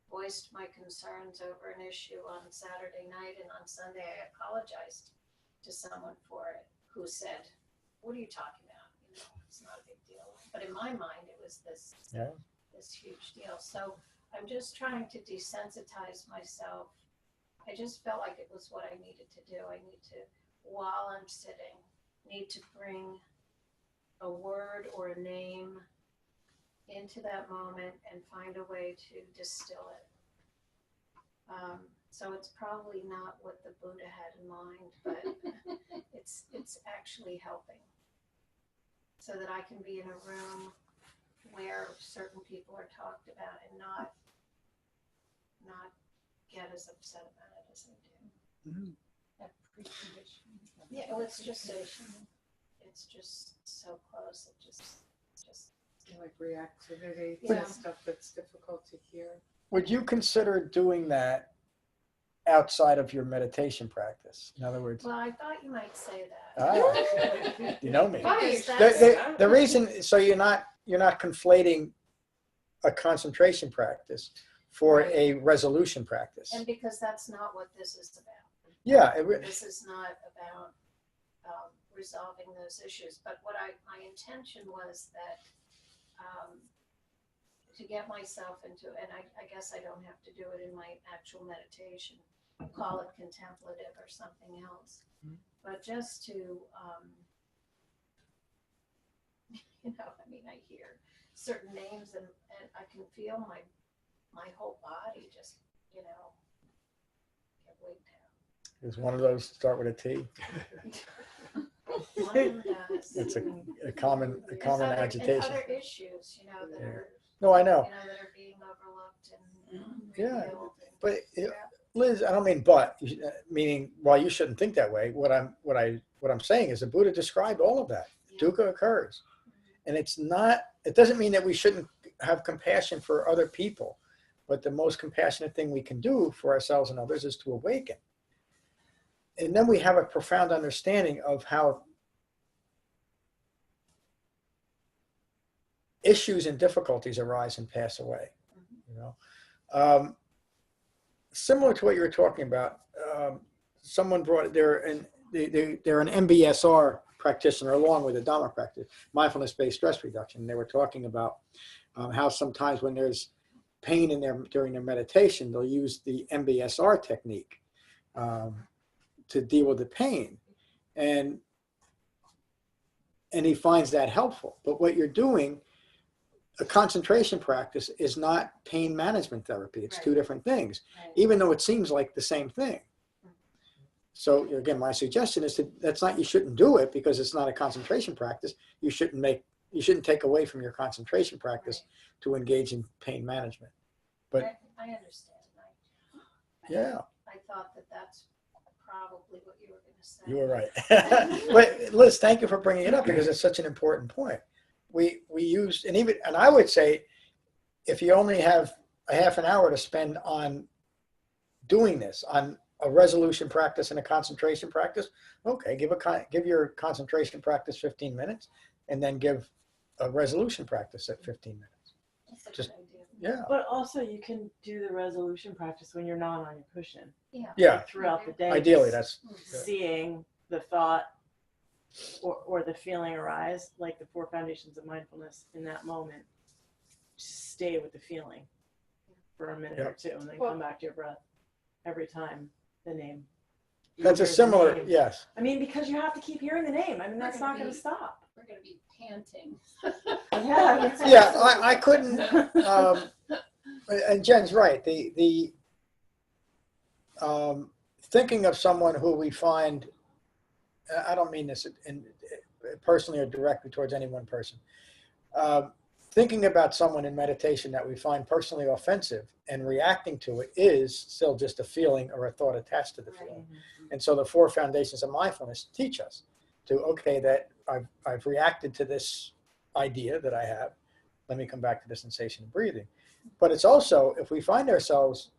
S3: voiced my concerns over an issue on Saturday night, and on Sunday I apologized to someone for it who said, "What are you talking about? You know, it's not a big deal." But in my mind, it was this huge deal. So I'm just trying to desensitize myself. I just felt like it was what I needed to do. I need to, while I'm sitting, need to bring a word or a name into that moment and find a way to distill it. So it's probably not what the Buddha had in mind, but it's actually helping, so that I can be in a room where certain people are talked about and not get as upset about it as I do.
S2: Mm-hmm.
S3: That precondition. Yeah, well, it's just so close. It just
S7: Like reactivity,
S3: Yeah.
S7: stuff that's difficult to hear.
S2: Would you consider doing that outside of your meditation practice? In other words,
S3: well, I thought you might say that.
S2: you know me.
S3: Because
S2: The reason, so you're not conflating a concentration practice for a resolution practice.
S3: And because that's not what this is about.
S2: Yeah.
S3: This is not about resolving those issues. But what my intention was that to get myself into, and I guess I don't have to do it in my actual meditation, call it contemplative or something else, but just to, I mean, I hear certain names and I can feel my whole body just, get weighed down.
S2: Is one of those start with a T?
S3: One does.
S2: It's a common agitation.
S3: And other issues, that are,
S2: No, I know.
S3: that are being overlooked and
S2: Yeah.
S3: revealed.
S2: But Liz, I don't mean but, meaning while you shouldn't think that way. What I'm saying is the Buddha described all of that. Dukkha occurs, and it doesn't mean that we shouldn't have compassion for other people, but the most compassionate thing we can do for ourselves and others is to awaken. And then we have a profound understanding of how issues and difficulties arise and pass away. Similar to what you were talking about, someone brought they're an MBSR practitioner along with a Dhamma practice, mindfulness-based stress reduction. And they were talking about how sometimes when there's pain in during their meditation, they'll use the MBSR technique to deal with the pain, and he finds that helpful. But what you're doing, a concentration practice, is not pain management therapy. It's two different things, even though it seems like the same thing. So again, my suggestion is you shouldn't do it because it's not a concentration practice. You shouldn't take away from your concentration practice to engage in pain management. But
S3: I understand.
S2: I
S3: thought that's probably what you were going to say.
S2: You were right. But Liz, thank you for bringing it up because it's such an important point. We used, and I would say, if you only have a half an hour to spend on doing this, on a resolution practice and a concentration practice, okay, give your concentration practice 15 minutes, and then give a resolution practice at 15 minutes.
S3: That's a good idea.
S2: Yeah.
S4: But also you can do the resolution practice when you're not on your cushion.
S2: Yeah.
S4: Like throughout the day.
S2: Ideally, that's
S4: seeing the thought or the feeling arise, like the Four Foundations of Mindfulness in that moment. Just stay with the feeling for a minute or two, and then come back to your breath every time the name.
S2: That's a similar, yes.
S4: I mean, because you have to keep hearing the name. I mean, that's not going to stop.
S3: We're going to be panting.
S4: Yeah.
S2: I couldn't. And Jen's right. The thinking of someone who we find, I don't mean this personally or directly towards any one person. Thinking about someone in meditation that we find personally offensive and reacting to it is still just a feeling or a thought attached to the feeling. And so the Four Foundations of Mindfulness teach us to, okay, that I've reacted to this idea that I have, let me come back to the sensation of breathing. But it's also, if we find ourselves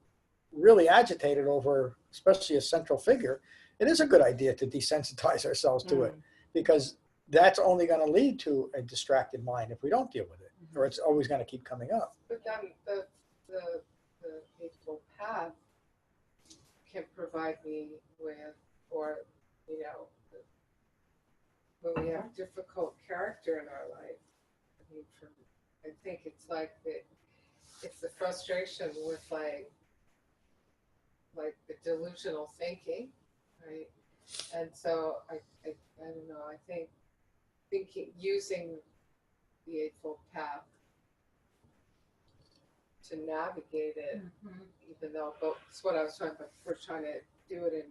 S2: really agitated over, especially a central figure, it is a good idea to desensitize ourselves to it, because that's only going to lead to a distracted mind if we don't deal with it, or it's always going to keep coming up.
S7: But then the Eightfold Path can provide me with, or, you know, when we have difficult character in our life, I mean, I think it's like it's the frustration with like the delusional thinking, right? And so I don't know, I think using the Eightfold Path to navigate it, even though, but it's what I was trying, but we're trying to do it in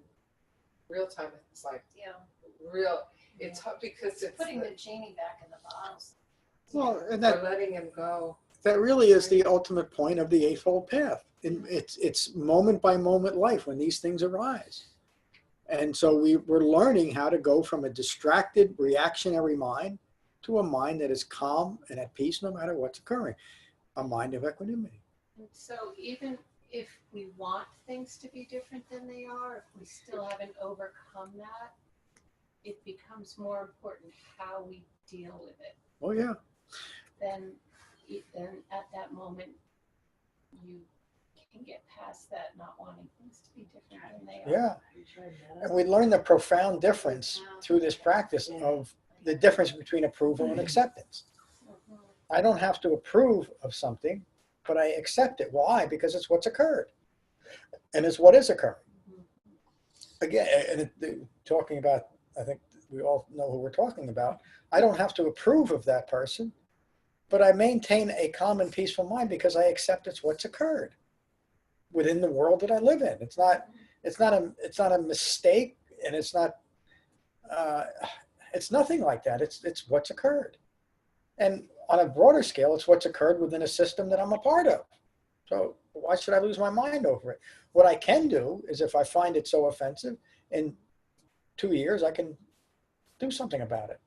S7: real time. It's like, it's hard because it's
S3: putting the genie back in the bottles.
S2: Well, and
S7: we're letting him go.
S2: That really is the ultimate point of the Eightfold Path. It's moment by moment life when these things arise. And so we're learning how to go from a distracted, reactionary mind to a mind that is calm and at peace no matter what's occurring, a mind of equanimity.
S3: And so even if we want things to be different than they are, if we still haven't overcome that, it becomes more important how we deal with it.
S2: Oh, yeah.
S3: Then at that moment, you can get past that, not wanting things to be different than they are.
S2: Yeah. And we learn the profound difference through this practice of the difference between approval and acceptance. I don't have to approve of something, but I accept it. Why? Because it's what's occurred. And it's what is occurring. Again, and talking about, I think we all know who we're talking about. I don't have to approve of that person, but I maintain a calm and peaceful mind because I accept it's what's occurred within the world that I live in. It's not a mistake, and it's nothing like that. It's what's occurred. And on a broader scale, it's what's occurred within a system that I'm a part of. So why should I lose my mind over it? What I can do is, if I find it so offensive, in 2 years, I can do something about it.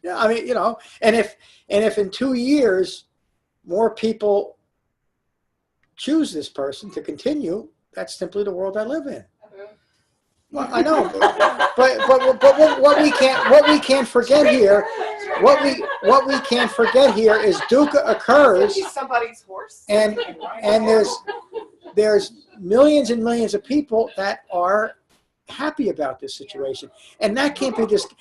S2: Yeah, I mean, and if in 2 years more people choose this person to continue, that's simply the world I live in. Well, I know, but what we can't forget here, what we can't forget here is dukkha occurs.
S7: Somebody's horse.
S2: And there's millions and millions of people that are happy about this situation, and that can't be just.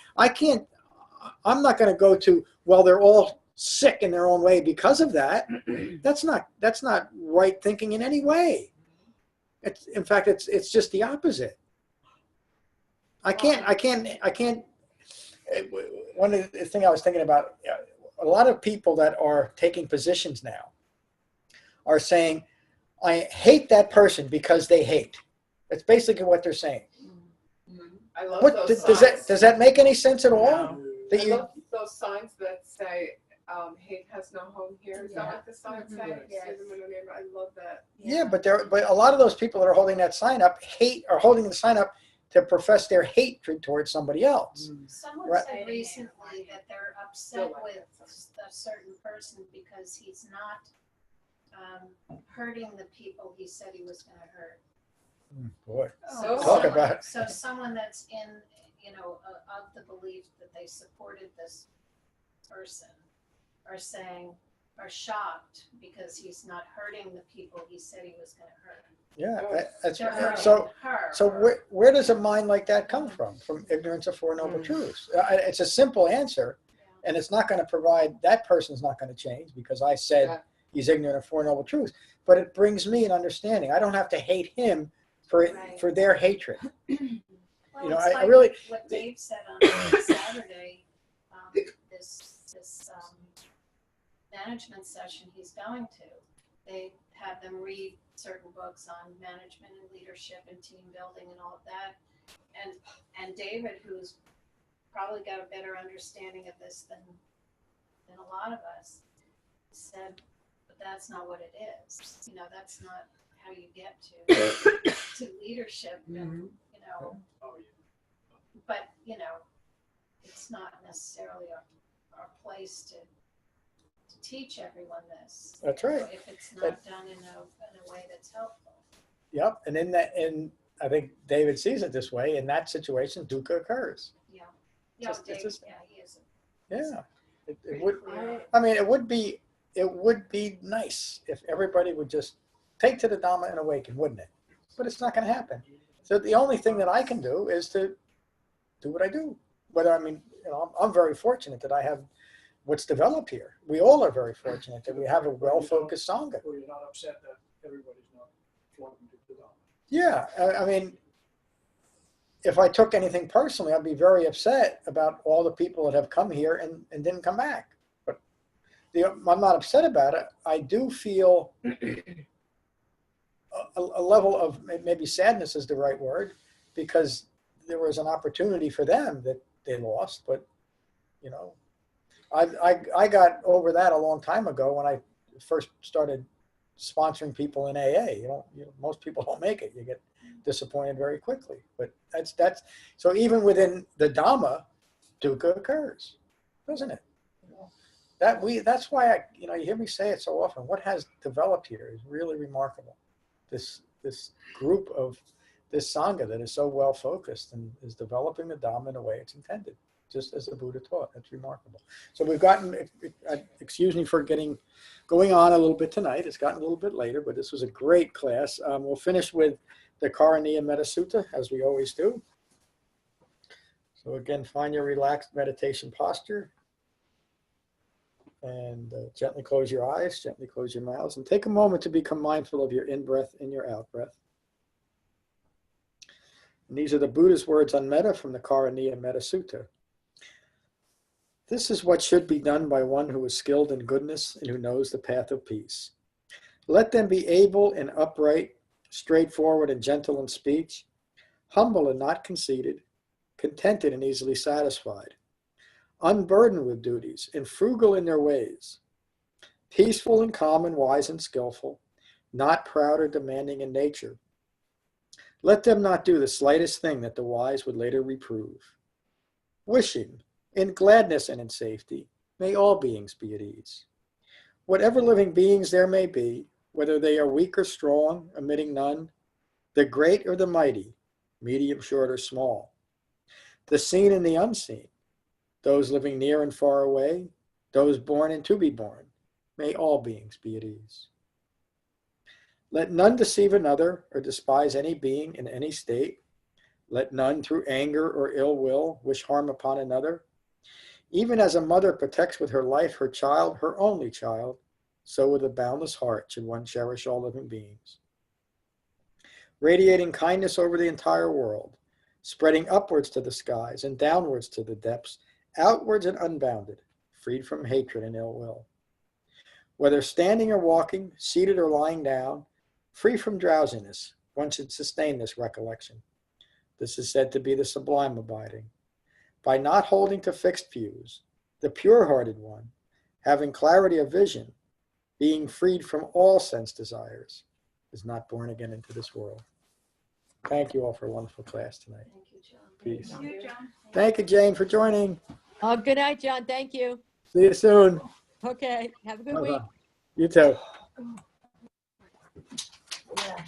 S2: I'm not going to go to, well, they're all sick in their own way because of that. That's not right thinking in any way. In fact, it's just the opposite. I can't. One of the things I was thinking about, a lot of people that are taking positions now are saying, I hate that person because they hate. That's basically what they're saying.
S7: I love those signs.
S2: Does that make any sense at all?
S7: No. I love those signs that say, hate has no home here. Is that what the signs say?
S3: Yes.
S7: I love that.
S2: Yeah, but a lot of those people that are holding that sign up are holding the sign up to profess their hatred towards somebody else.
S3: Someone
S2: Right.
S3: said recently that they're upset with a certain person because he's not hurting the people he said he was going to hurt.
S2: Boy,
S3: So
S2: talk about it.
S3: So someone that's in, of the belief that they supported this person are shocked because he's not hurting the people he said he was going to hurt.
S2: Yeah, that's
S3: They're hurting
S2: so where does a mind like that come from? From ignorance of Four Noble Truths. It's a simple answer, and it's not going to provide, that person's not going to change because I said he's ignorant of Four Noble Truths. But it brings me an understanding. I don't have to hate him for their hatred.
S3: Well,
S2: I
S3: like
S2: really,
S3: what Dave said on Saturday, this management session he's going to. They have them read certain books on management and leadership and team building and all of that. And David, who's probably got a better understanding of this than a lot of us, said, but that's not what it is. That's not how you get to leadership. And, but it's not necessarily our place to teach everyone this.
S2: That's right.
S3: If it's not done in a way that's helpful.
S2: Yep. And in I think David sees it this way. In that situation, dukkha occurs.
S3: Yeah. Yeah, David, he is.
S2: Yeah. It would. I mean, it would be nice if everybody would just take to the Dhamma and awaken, wouldn't it? But it's not going to happen. So the only thing that I can do is to do what I do. I'm very fortunate that I have what's developed here. We all are very fortunate that we have a well-focused sangha.
S6: Or you're not upset that everybody's not flowing to the Dhamma.
S2: Yeah, I mean, if I took anything personally, I'd be very upset about all the people that have come here and didn't come back. But I'm not upset about it. I do feel a level of maybe sadness is the right word, because there was an opportunity for them that they lost. But I got over that a long time ago when I first started sponsoring people in AA. Most people don't make it. You get disappointed very quickly. But that's so even within the Dhamma, dukkha occurs, doesn't it? That's why you hear me say it so often. What has developed here is really remarkable. This group of this sangha that is so well focused and is developing the Dhamma in a way it's intended, just as the Buddha taught. That's remarkable. So we've gotten, excuse me for going on a little bit tonight. It's gotten a little bit later, but this was a great class. We'll finish with the Karaniya Metta Sutta, as we always do. So again, find your relaxed meditation posture. And gently close your eyes, gently close your mouths, and take a moment to become mindful of your in-breath and your out-breath. And these are the Buddha's words on metta from the Karaniya Metta Sutta. This is what should be done by one who is skilled in goodness and who knows the path of peace. Let them be able and upright, straightforward and gentle in speech, humble and not conceited, contented and easily satisfied, unburdened with duties and frugal in their ways, peaceful and calm and wise and skillful, not proud or demanding in nature. Let them not do the slightest thing that the wise would later reprove. Wishing, in gladness and in safety, may all beings be at ease. Whatever living beings there may be, whether they are weak or strong, omitting none, the great or the mighty, medium, short, or small, the seen and the unseen, those living near and far away, those born and to be born, may all beings be at ease. Let none deceive another or despise any being in any state. Let none through anger or ill will wish harm upon another. Even as a mother protects with her life her child, her only child, so with a boundless heart should one cherish all living beings. Radiating kindness over the entire world, spreading upwards to the skies and downwards to the depths, outwards and unbounded, freed from hatred and ill will. Whether standing or walking, seated or lying down, free from drowsiness, one should sustain this recollection. This is said to be the sublime abiding. By not holding to fixed views, the pure-hearted one, having clarity of vision, being freed from all sense desires, is not born again into this world. Thank you all for a wonderful class tonight.
S3: Thank you, John.
S2: Peace.
S5: Thank you, John.
S2: Thank you, Jane, for joining.
S9: Oh, good night, John. Thank you.
S2: See you soon.
S9: Okay. Have a good
S2: Bye-bye.
S9: week.
S2: You too.
S5: Yeah.